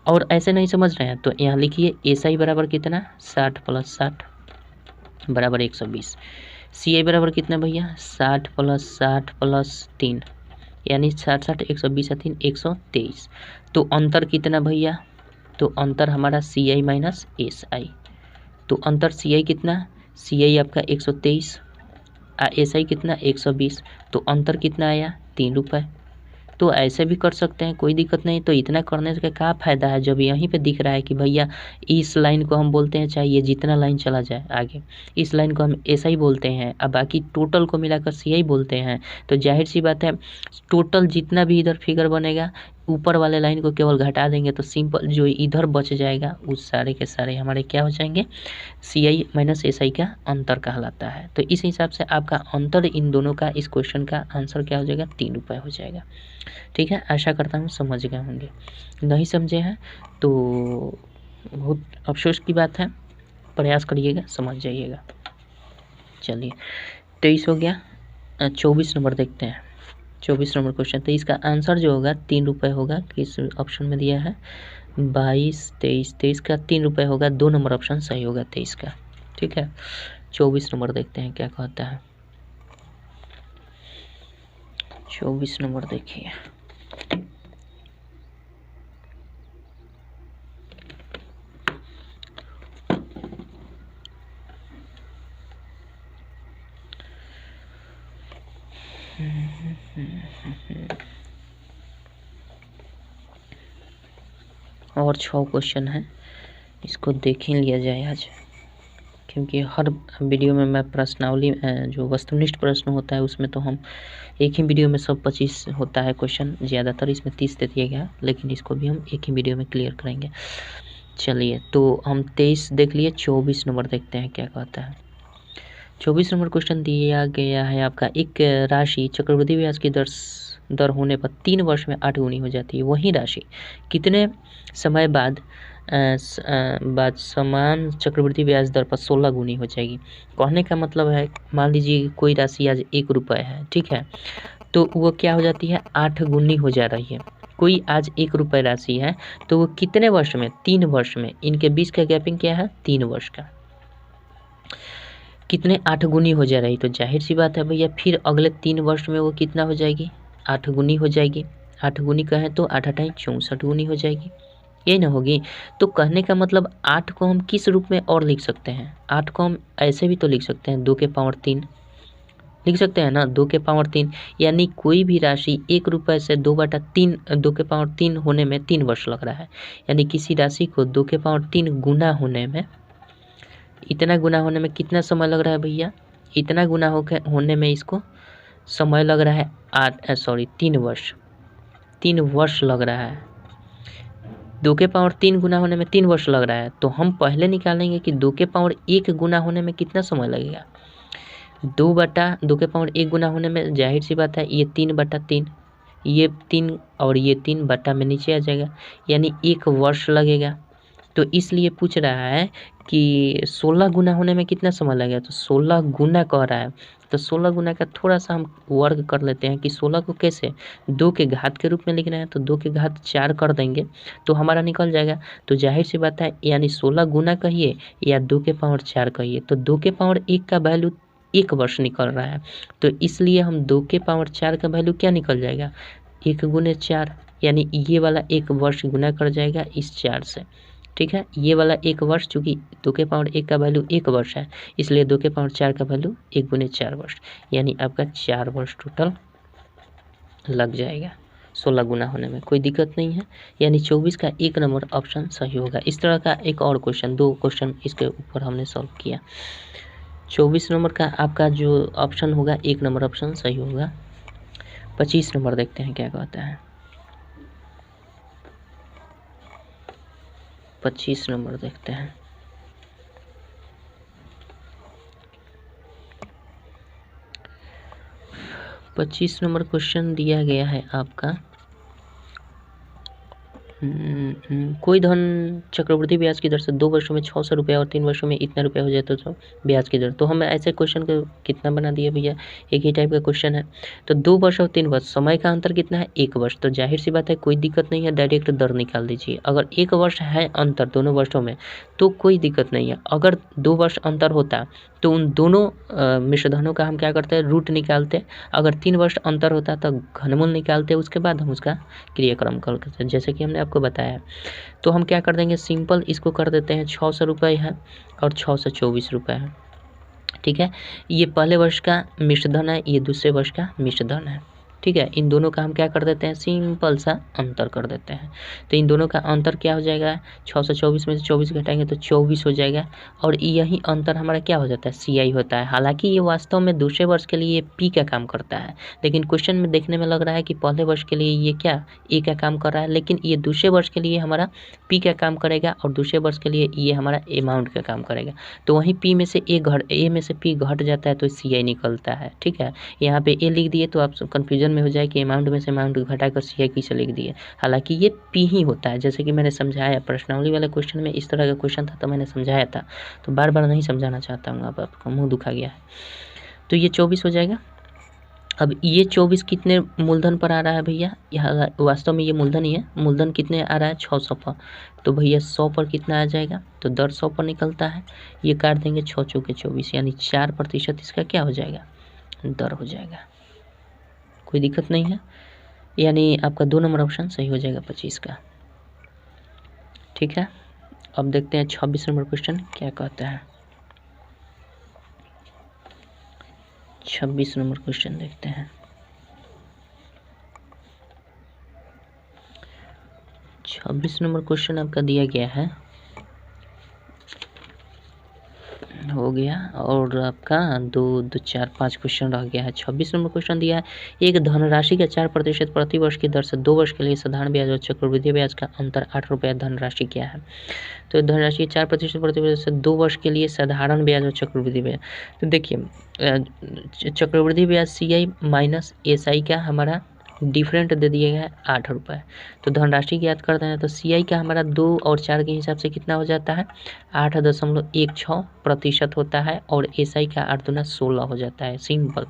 और ऐसे नहीं समझ रहे हैं तो यहाँ लिखिए SI बराबर कितना 60 + 60 बराबर 120, CI बराबर कितना भैया 60 + 60 + 3, यानी 60 120 3 123। तो अंतर कितना भैया, तो अंतर हमारा CI माइनस SI, तो अंतर CI कितना, CI आपका 123, SI कितना 120, तो अंतर कितना आया 3 रुपये। तो ऐसे भी कर सकते हैं, कोई दिक्कत नहीं। तो इतना करने से क्या फ़ायदा है, जब यहीं पे दिख रहा है कि भैया इस लाइन को हम बोलते हैं, चाहे ये जितना लाइन चला जाए आगे, इस लाइन को हम SI बोलते हैं, अब बाकी टोटल को मिलाकर CI बोलते हैं। तो जाहिर सी बात है टोटल जितना भी इधर फिगर बनेगा, ऊपर वाले लाइन को केवल घटा देंगे तो सिंपल जो इधर बच जाएगा उस सारे के सारे हमारे क्या हो जाएंगे, CI माइनस SI का अंतर कहलाता है। तो इस हिसाब से आपका अंतर इन दोनों का, इस क्वेश्चन का आंसर क्या हो जाएगा 3 रुपये हो जाएगा। ठीक है, आशा करता हूँ समझ गए होंगे, नहीं समझे हैं तो बहुत अफसोस की बात है, प्रयास करिएगा समझ जाइएगा। चलिए 23 हो गया, 24 नंबर देखते हैं। 24 नंबर क्वेश्चन, तो इसका आंसर जो होगा 3 रुपये होगा, किस ऑप्शन में दिया है 22 23, 23 का 3 रुपये होगा, 2 नंबर ऑप्शन सही होगा 23 का। ठीक है, 24 नंबर देखते हैं क्या कहता है। 24 नंबर देखिए, और 6 क्वेश्चन है, इसको देख ही लिया जाए आज, क्योंकि हर वीडियो में मैं प्रश्नावली जो वस्तुनिष्ठ प्रश्न होता है उसमें तो हम एक ही वीडियो में सब 25 होता है क्वेश्चन, ज़्यादातर इसमें 30 दे दिया गया, लेकिन इसको भी हम एक ही वीडियो में क्लियर करेंगे। चलिए, तो हम 23 देख लिए, 24 नंबर देखते हैं क्या कहता है। 24 नंबर क्वेश्चन दिया गया है आपका, एक राशि चक्रवृद्धि ब्याज की दर होने पर 3 वर्ष में 8 गुनी हो जाती है, वही राशि कितने समय बाद समान चक्रवृद्धि ब्याज दर पर 16 गुनी हो जाएगी। कहने का मतलब है, मान लीजिए कोई राशि आज 1 रुपये है, ठीक है, तो वो क्या हो जाती है 8 गुनी हो जा रही है। कोई आज 1 रुपये राशि है तो वो कितने वर्ष में, 3 वर्ष में, इनके बीच का गैपिंग क्या है 3 वर्ष का, कितने 8 गुनी हो जा रही। तो जाहिर सी बात है भैया फिर अगले 3 वर्ष में वो कितना हो जाएगी 8 गुनी हो जाएगी। 8 गुनी कहें तो 8 8 64 गुनी हो जाएगी। यही ना होगी। तो कहने का मतलब 8 को हम किस रूप में और लिख सकते हैं? 8 को हम ऐसे भी तो लिख सकते हैं, 2 के पावर 3 लिख सकते हैं ना, 2 के पावर 3। यानी कोई भी राशि 1 रुपये से 2/3 2 के पावर 3 होने में 3 वर्ष लग रहा है। यानी किसी राशि को 2 के पावर 3 गुना होने में, इतना गुना होने में कितना समय लग रहा है भैया? इतना गुना होने में इसको समय लग रहा है 3 वर्ष। 3 वर्ष लग रहा है। 2 के पावर 3 गुना होने में 3 वर्ष लग रहा है। तो हम पहले निकालेंगे कि 2 के पावर 1 गुना होने में कितना समय लगेगा। 2 के पावर 1 गुना होने में जाहिर सी बात है ये 3/3, ये 3 और ये 3 बटा में नीचे आ जाएगा, यानी 1 वर्ष लगेगा। तो इसलिए पूछ रहा है कि 16 गुना होने में कितना समय लगेगा। तो 16 गुना कह रहा है, तो 16 गुना का थोड़ा सा हम वर्ग कर लेते हैं कि 16 को कैसे 2 के घात के रूप में लिखना है, तो 2 के घात 4 कर देंगे तो हमारा निकल जाएगा। तो जाहिर सी बात है यानी 16 गुना कहिए या 2 के पावर 4 कहिए, तो 2 के पावर 1 का वैल्यू 1 वर्ष निकल रहा है। तो इसलिए हम 2 के पावर 4 का वैल्यू क्या निकल जाएगा, 1 गुने 4, यानी ये वाला 1 वर्ष गुना कर जाएगा इस 4 से। ठीक है, ये वाला 1 वर्ष, चूँकि 2 के पावर 1 का वैल्यू 1 वर्ष है, इसलिए 2 के पावर 4 का वैल्यू 1 गुने 4 वर्ष, यानी आपका 4 वर्ष टोटल लग जाएगा 16 गुना होने में। कोई दिक्कत नहीं है, यानी 24 का 1 नंबर ऑप्शन सही होगा। इस तरह का एक और क्वेश्चन, 2 क्वेश्चन इसके ऊपर हमने सॉल्व किया। 24 नंबर का आपका जो ऑप्शन होगा 1 नंबर ऑप्शन सही होगा। 25 नंबर देखते हैं क्या कहता है। 25 नंबर देखते हैं। पच्चीस नंबर क्वेश्चन दिया गया है आपका, कोई धन चक्रवृद्धि ब्याज की दर से 2 वर्षों में 600 रुपया और 3 वर्षों में इतना रुपया हो जाए तो ब्याज की दर। तो हम ऐसे क्वेश्चन को कितना बना दिए भैया, एक ही टाइप का क्वेश्चन है। तो 2 वर्ष और 3 वर्ष, समय का अंतर कितना है, 1 वर्ष। तो जाहिर सी बात है कोई दिक्कत नहीं है, डायरेक्ट दर निकाल दीजिए। अगर 1 वर्ष है अंतर दोनों वर्षों में तो कोई दिक्कत नहीं है। अगर 2 वर्ष अंतर होता तो उन दोनों मिश्रधनों का हम क्या करते हैं, रूट निकालते। अगर 3 वर्ष अंतर होता तो घनमूल निकालते, उसके बाद हम उसका क्रियाक्रम करते हैं, जैसे कि हमने आपको बताया। तो हम क्या कर देंगे, सिंपल इसको कर देते हैं, 600 रुपये है और 624 रुपये है। ठीक है, ये पहले वर्ष का मिश्रधन है, ये दूसरे वर्ष का मिश्रधन है। ठीक है, इन दोनों का हम क्या कर देते हैं, सिंपल सा अंतर कर देते हैं। तो इन दोनों का अंतर क्या हो जाएगा, 624 में से 24 घटाएंगे तो 24 हो जाएगा। और यही अंतर हमारा क्या हो जाता है, CI होता है। हालांकि ये वास्तव में दूसरे वर्ष के लिए P का काम करता है, लेकिन क्वेश्चन में देखने में लग रहा है कि पहले वर्ष के लिए ये क्या A का काम कर रहा है, लेकिन ये दूसरे वर्ष के लिए हमारा P का काम करेगा और दूसरे वर्ष के लिए ये हमारा अमाउंट का काम करेगा। तो वहीं P में से A में से P घट जाता है तो CI निकलता है। ठीक है, यहाँ पे A लिख दिए तो आप कन्फ्यूजन में हो जाए कि अमाउंट में से अमाउंट घटाकर CI किसे लिख दिए, हालांकि ये P ही होता है। जैसे कि मैंने समझाया प्रश्नावली वाले क्वेश्चन में इस तरह का क्वेश्चन था तो मैंने समझाया था, तो बार बार नहीं समझाना चाहता हूँ, अब आपका मुँह दुखा गया है। तो ये 24 हो जाएगा। अब ये 24 कितने मूलधन पर आ रहा है भैया, यहाँ वास्तव में ये मूलधन ही है। मूलधन कितने आ रहा है, 600 पर। तो भैया 100 पर कितना आ जाएगा, तो दर 100 पर निकलता है। ये काट देंगे 6 चौके 24, यानी 4% इसका क्या हो जाएगा, दर हो जाएगा। कोई दिक्कत नहीं है, यानी आपका 2 नंबर ऑप्शन सही हो जाएगा 25 का। ठीक है, अब देखते हैं 26 नंबर क्वेश्चन क्या कहता है। 26 नंबर क्वेश्चन देखते हैं। 26 नंबर क्वेश्चन आपका दिया गया है, हो गया, और आपका 2 2 4 5 क्वेश्चन रह गया है। 26 नंबर क्वेश्चन दिया है, एक धनराशि का 4% प्रति वर्ष की दर से 2 वर्ष के लिए साधारण ब्याज और चक्रवृद्धि ब्याज का अंतर 8 रुपया धनराशि क्या है। तो धनराशि 4% प्रति वर्ष से 2 वर्ष के लिए साधारण ब्याज और चक्रवृद्धि ब्याज। तो देखिए चक्रवृद्धि ब्याज CI माइनस SI का हमारा डिफरेंट दे दिए गए 8 रुपये। तो धनराशि ज्ञात करते हैं तो CI का हमारा 2 और 4 के हिसाब से कितना हो जाता है, 8.16% होता है, और SI का 8 दूना 16 हो जाता है, सिंपल।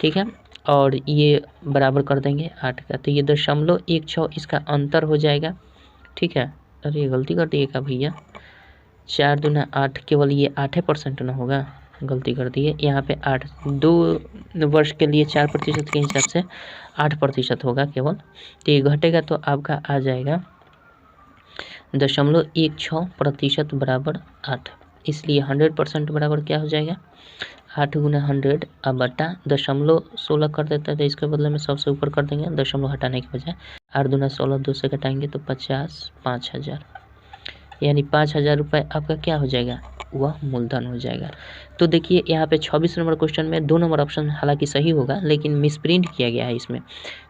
ठीक है, और ये बराबर कर देंगे 8 का, तो ये 0.16 इसका अंतर हो जाएगा। ठीक है, अरे ये गलती कर दिए क्या भैया, 4 दूना 8, केवल ये 8% ना होगा, गलती कर दी है यहाँ पे 8। 2 वर्ष के लिए 4% के हिसाब से 8% होगा केवल, तो ये घटेगा तो आपका आ जाएगा 0.16% बराबर 8, इसलिए 100% बराबर क्या हो जाएगा 8 गुना 100 अब बटा 0.16 कर देता है, तो इसके बदले में सबसे ऊपर कर देंगे, दशमलव हटाने के बजाय 8 दूना 16, 2 से घटाएंगे तो 50, 5000, यानी 5000 रुपये आपका क्या हो जाएगा, वह मूलधन हो जाएगा। तो देखिए यहाँ पे 26 नंबर क्वेश्चन में 2 नंबर ऑप्शन हालांकि सही होगा, लेकिन मिसप्रिंट किया गया है इसमें।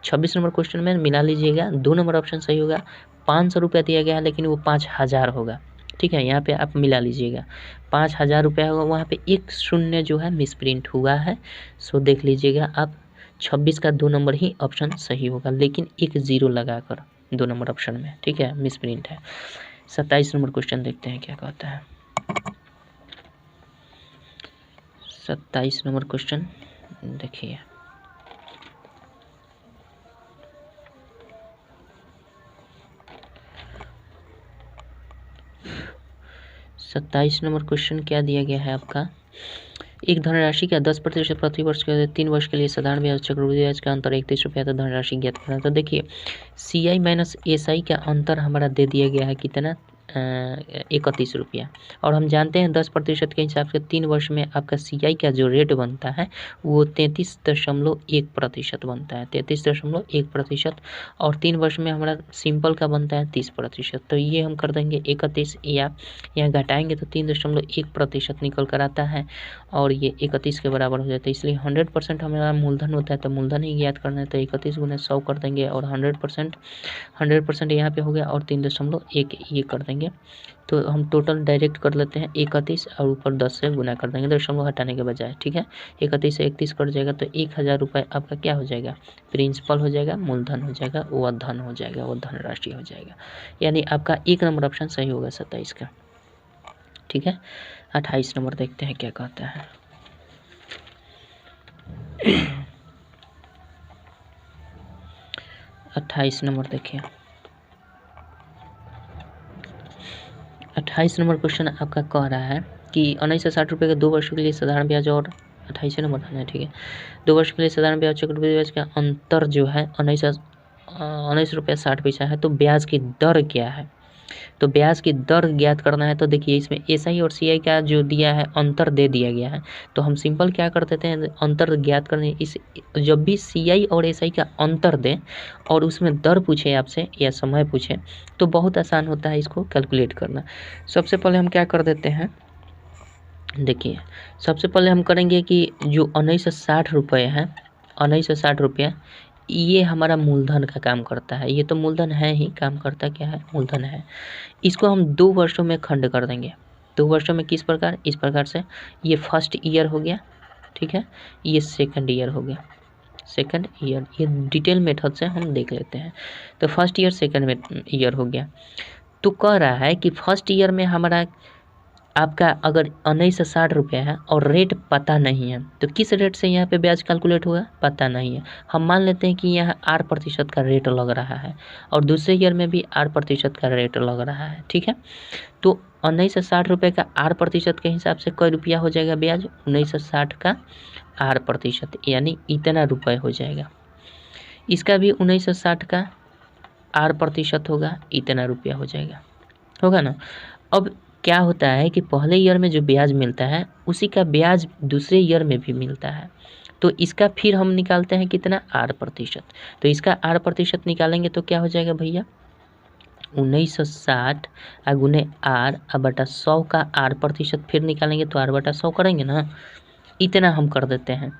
26 नंबर क्वेश्चन में मिला लीजिएगा, 2 नंबर ऑप्शन सही होगा, 500 रुपया दिया गया है लेकिन वो 5000 होगा, ठीक है। यहाँ पे आप मिला लीजिएगा, 5000 रुपया होगा, वहाँ पे एक शून्य जो है मिसप्रिंट हुआ है। सो देख लीजिएगा आप, 26 का 2 नंबर ही ऑप्शन सही होगा, लेकिन एक 0 लगाकर 2 नंबर ऑप्शन में, ठीक है, मिसप्रिंट है। 27 नंबर क्वेश्चन देखते हैं क्या कहता है। 27 नंबर क्वेश्चन देखिए, सत्ताईस नंबर क्वेश्चन क्या दिया गया है आपका, एक धनराशि का 10% प्रति वर्ष के 3 वर्ष के लिए साधारण ब्याज चक्रवृद्धि ब्याज का अंतर 31 रुपया, तो धनराशि ज्ञात करना। तो देखिए CI माइनस SI का अंतर हमारा दे दिया गया है कितना, 31 रुपया, और हम जानते हैं 10% के हिसाब से 3 वर्ष में आपका CI का जो रेट बनता है वो 33.1% बनता है, 33.1%, और 3 वर्ष में हमारा सिंपल का बनता है 30%। तो ये हम कर देंगे 31, या यहाँ घटाएंगे तो 3.1% निकल कर आता है, और ये 31 के बराबर हो जाता है। इसलिए 100% हमारा मूलधन होता है, तो मूलधन ही ज्ञात करना है, तो 31 गुना 100 कर देंगे, और 100% यहाँ पे हो गया, और 3.1 ये कर देंगे। तो हम टोटल डायरेक्ट कर लेते हैं 31, और ऊपर 10 से गुना कर देंगे दशमलव हटाने के बजाय, ठीक है। 31 से 31 कट जाएगा, तो 1000 रुपये आपका क्या हो जाएगा, प्रिंसिपल हो जाएगा, मूलधन हो जाएगा, वह धन हो जाएगा, वह धनराशि हो जाएगा। यानी आपका 1 नंबर ऑप्शन सही होगा 27 का, ठीक है। 28 नंबर देखते हैं क्या कहता है। 28 नंबर देखिए, 28 नंबर क्वेश्चन आपका कह रहा है कि 1960 रुपये के 2 वर्षों के लिए साधारण ब्याज, और 28 नंबर है, ठीक है, 2 वर्ष के लिए साधारण ब्याज चक्रवृद्धि ब्याज का अंतर जो है 19 रुपया 60 पैसा है। तो ब्याज की दर क्या है, तो ब्याज की दर ज्ञात करना है। तो देखिए इसमें SI और CI का जो दिया है अंतर दे दिया गया है, तो हम सिंपल क्या कर देते हैं, अंतर ज्ञात करने, इस जब भी CI और SI का अंतर दें और उसमें दर पूछे आपसे या समय पूछे, तो बहुत आसान होता है इसको कैलकुलेट करना। सबसे पहले हम क्या कर देते हैं, देखिए सबसे पहले हम करेंगे कि जो 1960 रुपये है, 1960 रुपया ये हमारा मूलधन का काम करता है, ये तो मूलधन है ही, काम करता क्या है, मूलधन है। इसको हम 2 वर्षों में खंड कर देंगे, 2 वर्षों में किस प्रकार, इस प्रकार से, ये फर्स्ट ईयर हो गया, ठीक है, ये सेकंड ईयर हो गया, सेकंड ईयर, ये डिटेल मेथड से हम देख लेते हैं। तो फर्स्ट ईयर सेकंड ईयर हो गया, तो कह रहा है कि फर्स्ट ईयर में हमारा आपका अगर 1960 रुपया है और रेट पता नहीं है, तो किस रेट से यहाँ पे ब्याज कैलकुलेट होगा, पता नहीं है। हम मान लेते हैं कि यहाँ 8% का रेट लग रहा है, और दूसरे ईयर में भी 8% का रेट लग रहा है, ठीक है। तो 1960 रुपये का 8% के हिसाब से कोई रुपया हो जाएगा ब्याज, 1960 का 8%, यानी इतना रुपये हो जाएगा। इसका भी 1960 का 8% होगा, इतना रुपया हो जाएगा, होगा ना। अब क्या होता है कि पहले ईयर में जो ब्याज मिलता है उसी का ब्याज दूसरे ईयर में भी मिलता है, तो इसका फिर हम निकालते हैं कितना, 8%। तो इसका 8% निकालेंगे तो क्या हो जाएगा भैया, 1960 गुने 8 बटा 100 का 8% फिर निकालेंगे तो 8 बटा 100 करेंगे ना, इतना हम कर देते हैं।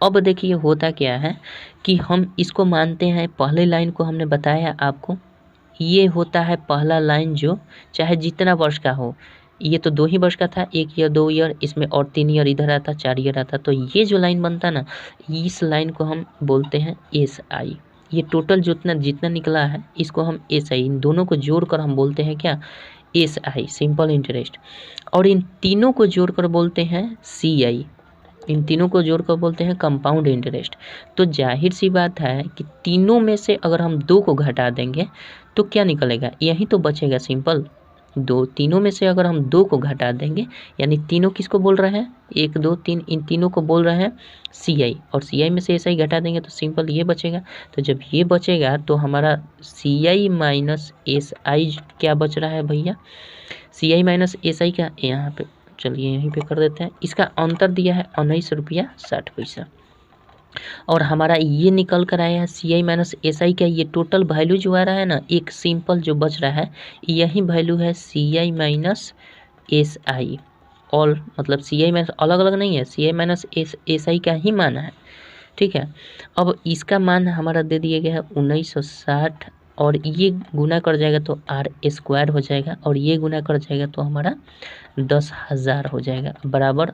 अब देखिए होता क्या है कि हम इसको मानते हैं, पहले लाइन को हमने बताया आपको, ये होता है पहला लाइन जो चाहे जितना वर्ष का हो, ये तो 2 ही वर्ष का था, 1 ईयर 2 ईयर, इसमें और 3 ईयर इधर आता, 4 ईयर आता, तो ये जो लाइन बनता ना, इस लाइन को हम बोलते हैं SI। ये टोटल जितना निकला है इसको हम SI, इन दोनों को जोड़कर हम बोलते हैं क्या, SI सिंपल इंटरेस्ट, और इन तीनों को जोड़कर बोलते हैं CI, इन तीनों को जोड़कर बोलते हैं कंपाउंड इंटरेस्ट। तो जाहिर सी बात है कि तीनों में से अगर हम 2 को घटा देंगे तो क्या निकलेगा, यही तो बचेगा सिंपल, दो, तीनों में से अगर हम 2 को घटा देंगे, यानी तीनों किसको बोल रहे हैं, 1 2 3, इन तीनों को बोल रहे हैं CI, और CI में से SI घटा देंगे तो सिंपल ये बचेगा। तो जब ये बचेगा तो हमारा CI माइनस SI क्या बच रहा है भैया, CI माइनस SI का यहाँ पे, चलिए यहीं पे कर देते हैं, इसका अंतर दिया है 19 रुपया 60 पैसा, और हमारा ये निकल कर आया है CI माइनस SI का ये टोटल वैल्यू जो आ रहा है ना, एक सिंपल जो बच रहा है यही वैल्यू है CI माइनस SI, और मतलब CI माइनस अलग अलग नहीं है, CI माइनस SI का ही मान है, ठीक है। अब इसका मान हमारा दे दिया गया है 1960, और ये गुना कर जाएगा तो R² हो जाएगा, और ये गुना कर जाएगा तो हमारा 10,000 हो जाएगा, बराबर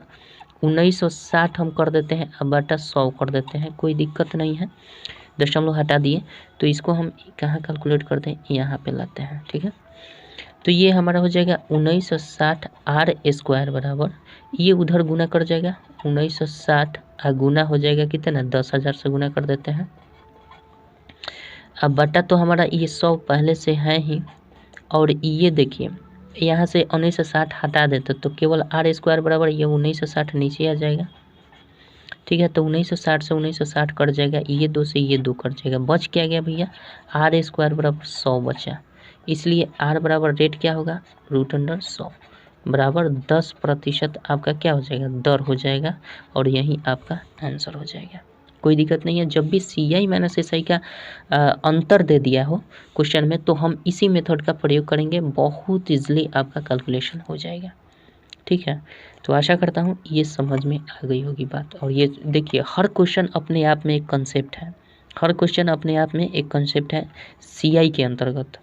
1960 हम कर देते हैं, अब बटा 100 कर देते हैं, कोई दिक्कत नहीं है, दशमलव हटा दिए, तो इसको हम कहाँ कैलकुलेट करते हैं, यहाँ पे लाते हैं, ठीक है। तो ये हमारा हो जाएगा 1960 R² बराबर, ये उधर गुना कर जाएगा 1960, गुना हो जाएगा कितना, 10,000 से गुना कर देते हैं, अब बटा तो हमारा ये 100 पहले से है ही, और ये देखिए यहाँ से 1960 हटा देते तो केवल R² बराबर ये 1960 नीचे आ जाएगा, ठीक है। तो 1960 से 1960 कट जाएगा, ये 2 से ये 2 कट जाएगा, बच क्या गया भैया, R² बराबर 100 बचा, इसलिए R बराबर रेट क्या होगा, √100 बराबर 10% आपका क्या हो जाएगा, दर हो जाएगा, और यही आपका आंसर हो जाएगा। कोई दिक्कत नहीं है, जब भी CI माइनस SI का अंतर दे दिया हो क्वेश्चन में तो हम इसी मेथड का प्रयोग करेंगे, बहुत ईजिली आपका कैलकुलेशन हो जाएगा, ठीक है। तो आशा करता हूँ ये समझ में आ गई होगी बात, और ये देखिए हर क्वेश्चन अपने आप में एक कंसेप्ट है, हर क्वेश्चन अपने आप में एक कंसेप्ट है CI के अंतर्गत,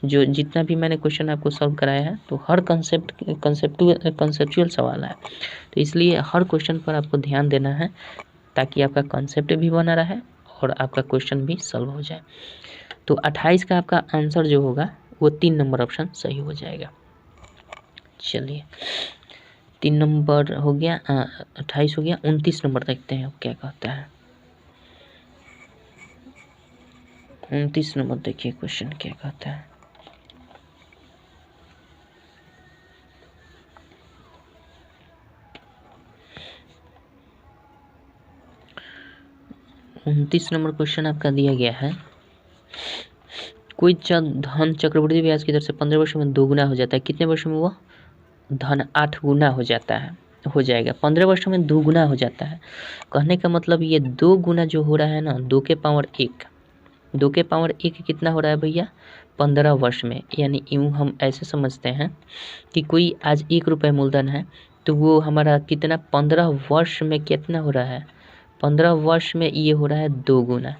जो जितना भी मैंने क्वेश्चन आपको सॉल्व कराया है तो हर कंसेप्चुअल सवाल है, तो इसलिए हर क्वेश्चन पर आपको ध्यान देना है ताकि आपका कंसेप्ट भी बना रहे और आपका क्वेश्चन भी सॉल्व हो जाए। तो 28 का आपका आंसर जो होगा वो 3 नंबर ऑप्शन सही हो जाएगा। चलिए 3 नंबर हो गया, 28 हो गया, 29 नंबर देखते हैं अब क्या कहता है। 29 नंबर देखिए क्वेश्चन क्या कहता है। उनतीस नंबर क्वेश्चन आपका दिया गया है, कोई धन चक्रवृद्धि ब्याज की दर से 15 वर्षों में 2 गुना हो जाता है, कितने वर्षों में वो धन 8 गुना हो जाता है, हो जाएगा, 15 वर्षों में 2 गुना हो जाता है। कहने का मतलब ये 2 गुना जो हो रहा है ना, 2 के पावर 1, 2 के पावर 1 कितना हो रहा है भैया, 15 वर्ष में, यानी यूँ हम ऐसे समझते हैं कि कोई आज 1 रुपये मूलधन है तो वो हमारा कितना 15 वर्ष में कितना हो रहा है, 15 वर्ष में ये हो रहा है 2 गुना,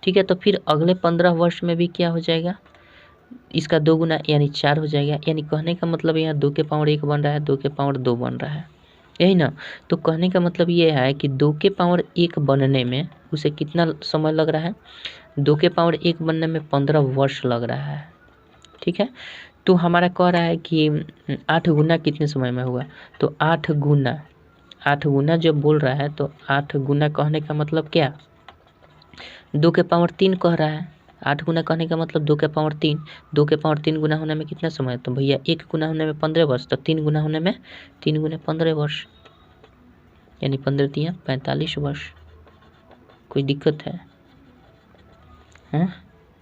ठीक है। तो फिर अगले 15 वर्ष में भी क्या हो जाएगा, इसका 2 गुना यानी 4 हो जाएगा, यानी कहने का मतलब यहाँ 2 के पावर 1 बन रहा है, 2 के पावर 2 बन रहा है, यही ना। तो कहने का मतलब ये है कि 2 के पावर 1 बनने में उसे कितना समय लग रहा है, 2 के पावर 1 बनने में 15 वर्ष लग रहा है, ठीक है। तो हमारा कह रहा है कि 8 गुना कितने समय में हुआ, तो 8 गुना जब बोल रहा है तो 8 गुना कहने का मतलब क्या, 2 के पावर 3 कह रहा है, 8 गुना कहने का मतलब 2 के पावर 3, 2 के पावर 3 गुना होने में कितना समय, तो भैया 1 गुना होने में 15 वर्ष, तो 3 गुना होने में 3 गुने 15 वर्ष, यानी 15 तिया 45 वर्ष। कोई दिक्कत है, हाँ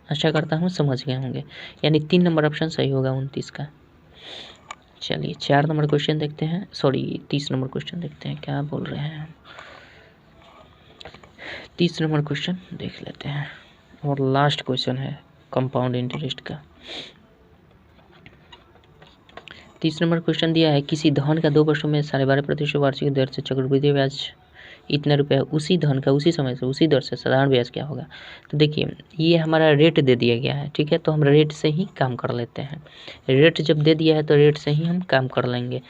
आशा करता हूँ समझ गए होंगे, यानी 3 नंबर ऑप्शन सही होगा 29 का। चलिए 4 नंबर क्वेश्चन देखते हैं, सॉरी 30 नंबर क्वेश्चन देखते हैं, क्या बोल रहे हैं हम, 30 नंबर क्वेश्चन देख लेते हैं, और लास्ट क्वेश्चन है कंपाउंड इंटरेस्ट का। 30 नंबर क्वेश्चन दिया है, किसी धन का 2 वर्षों में 12.5% वार्षिक दर से चक्रवृद्धि ब्याज इतना रुपया, उसी धन का उसी समय से उसी दर से साधारण ब्याज क्या होगा। तो देखिए ये हमारा रेट दे दिया गया है, ठीक है, तो हम रेट से ही काम कर लेते हैं, रेट जब दे दिया है तो रेट से ही हम काम कर लेंगे।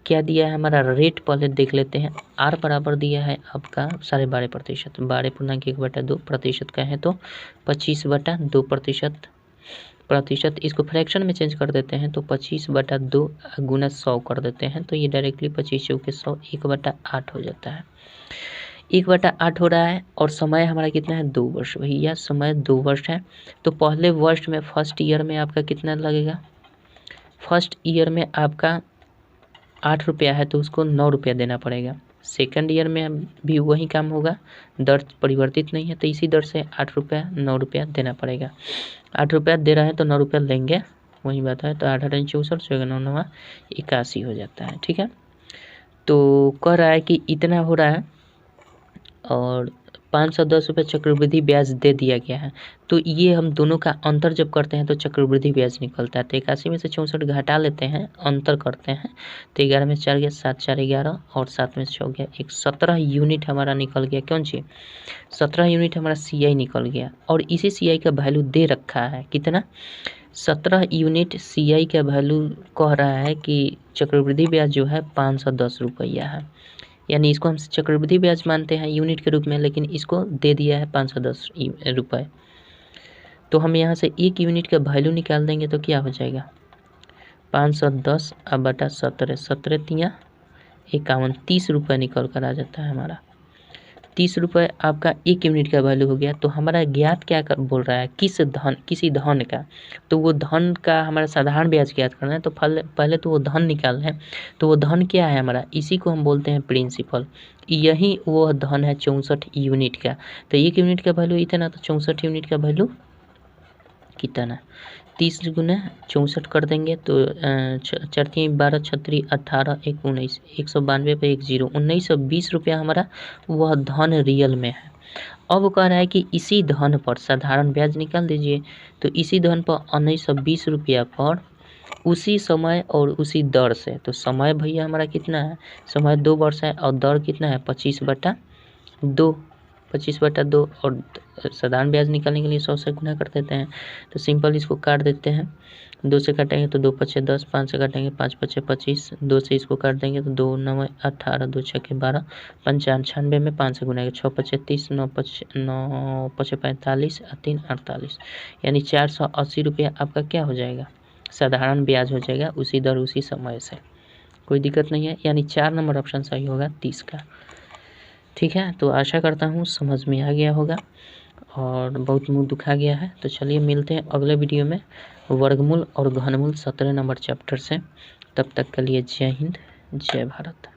क्या दिया है हमारा रेट, पहले देख लेते हैं। R बराबर दिया है आपका 12.5%, 12.1/2% का है तो 25/2%, इसको फ्रैक्शन में चेंज कर देते हैं तो 25/2 गुना 100 कर देते हैं, तो ये डायरेक्टली 25 चौके 100 1/8 हो जाता है, 1/8 हो रहा है, और समय हमारा कितना है 2 वर्ष, भैया समय 2 वर्ष है। तो पहले वर्ष में फर्स्ट ईयर में आपका कितना लगेगा, फर्स्ट ईयर में आपका 8 रुपया है तो उसको 9 रुपया देना पड़ेगा। सेकंड ईयर में भी वही काम होगा, दर परिवर्तित नहीं है तो इसी दर से 8 रुपया 9 रुपया देना पड़ेगा। 8 रुपया दे रहा है तो 9 रुपया लेंगे, वही बात है। तो 8 8 64 6 9 9 81 हो जाता है। ठीक है, तो कह रहा है कि इतना हो रहा है और 510 रुपये चक्रवृद्धि ब्याज दे दिया गया है। तो ये हम दोनों का अंतर जब करते हैं तो चक्रवृद्धि ब्याज निकलता है। तो 81 में से 64 घटा लेते हैं, अंतर करते हैं तो 11 में 4 गया 7 4 11 और 7 में 6 गया 1, 17 यूनिट हमारा निकल गया। कौन सी 17 यूनिट हमारा CI निकल गया। और इसी CI का वैल्यू दे रखा है कितना, 17 यूनिट CI का वैल्यू कह रहा है कि चक्रवृद्धि ब्याज जो है 510 रुपया है। यानी इसको हम चक्रवृद्धि ब्याज मानते हैं यूनिट के रूप में, लेकिन इसको दे दिया है 510 रुपये। तो हम यहाँ से 1 यूनिट का वैल्यू निकाल देंगे तो क्या हो जाएगा, 510 अब बटा 17, 17 तिया 51, 30 रुपये निकल कर आ जाता है हमारा। 30 रुपये आपका 1 यूनिट का वैल्यू हो गया। तो हमारा ज्ञात क्या बोल रहा है, किसी धन का, तो वो धन का हमारा साधारण ब्याज ज्ञात करना है। तो पहले तो वो धन निकाल है। तो वो धन क्या है हमारा, इसी को हम बोलते हैं प्रिंसिपल। यही वो धन है 64 यूनिट का। तो 1 यूनिट का वैल्यू इतना, तो 64 यूनिट का वैल्यू कितना, 30 गुना 64 कर देंगे तो 4 3 12 36 18 1 19, 192 पे 1 0, 1920 रुपया हमारा वह धन रियल में है। अब वो कह रहा है कि इसी धन पर साधारण ब्याज निकाल दीजिए। तो इसी धन पर 1920 रुपया पर उसी समय और उसी दर से, तो समय भैया हमारा कितना है, समय 2 वर्ष है और दर कितना है 25/2, 25/2 और साधारण ब्याज निकालने के लिए 100 से गुना कर देते हैं। तो सिंपल इसको काट देते हैं, 2 से काटेंगे तो 2 5 10, 5 से काटेंगे 5 5 25, 2 से इसको काट देंगे तो 2 9 18, 2 6 12, 95 में 5 से गुना 6 5 30, 9 5 45, 3 48, यानी 480 रुपया आपका क्या हो जाएगा, साधारण ब्याज हो जाएगा उसी दर उसी समय से। कोई दिक्कत नहीं है, यानी 4 नंबर ऑप्शन सही होगा 30 का। ठीक है, तो आशा करता हूँ समझ में आ गया होगा और बहुत मुंह दुखा गया है। तो चलिए मिलते हैं अगले वीडियो में वर्गमूल और घनमूल 17 नंबर चैप्टर से। तब तक के लिए जय हिंद जय भारत।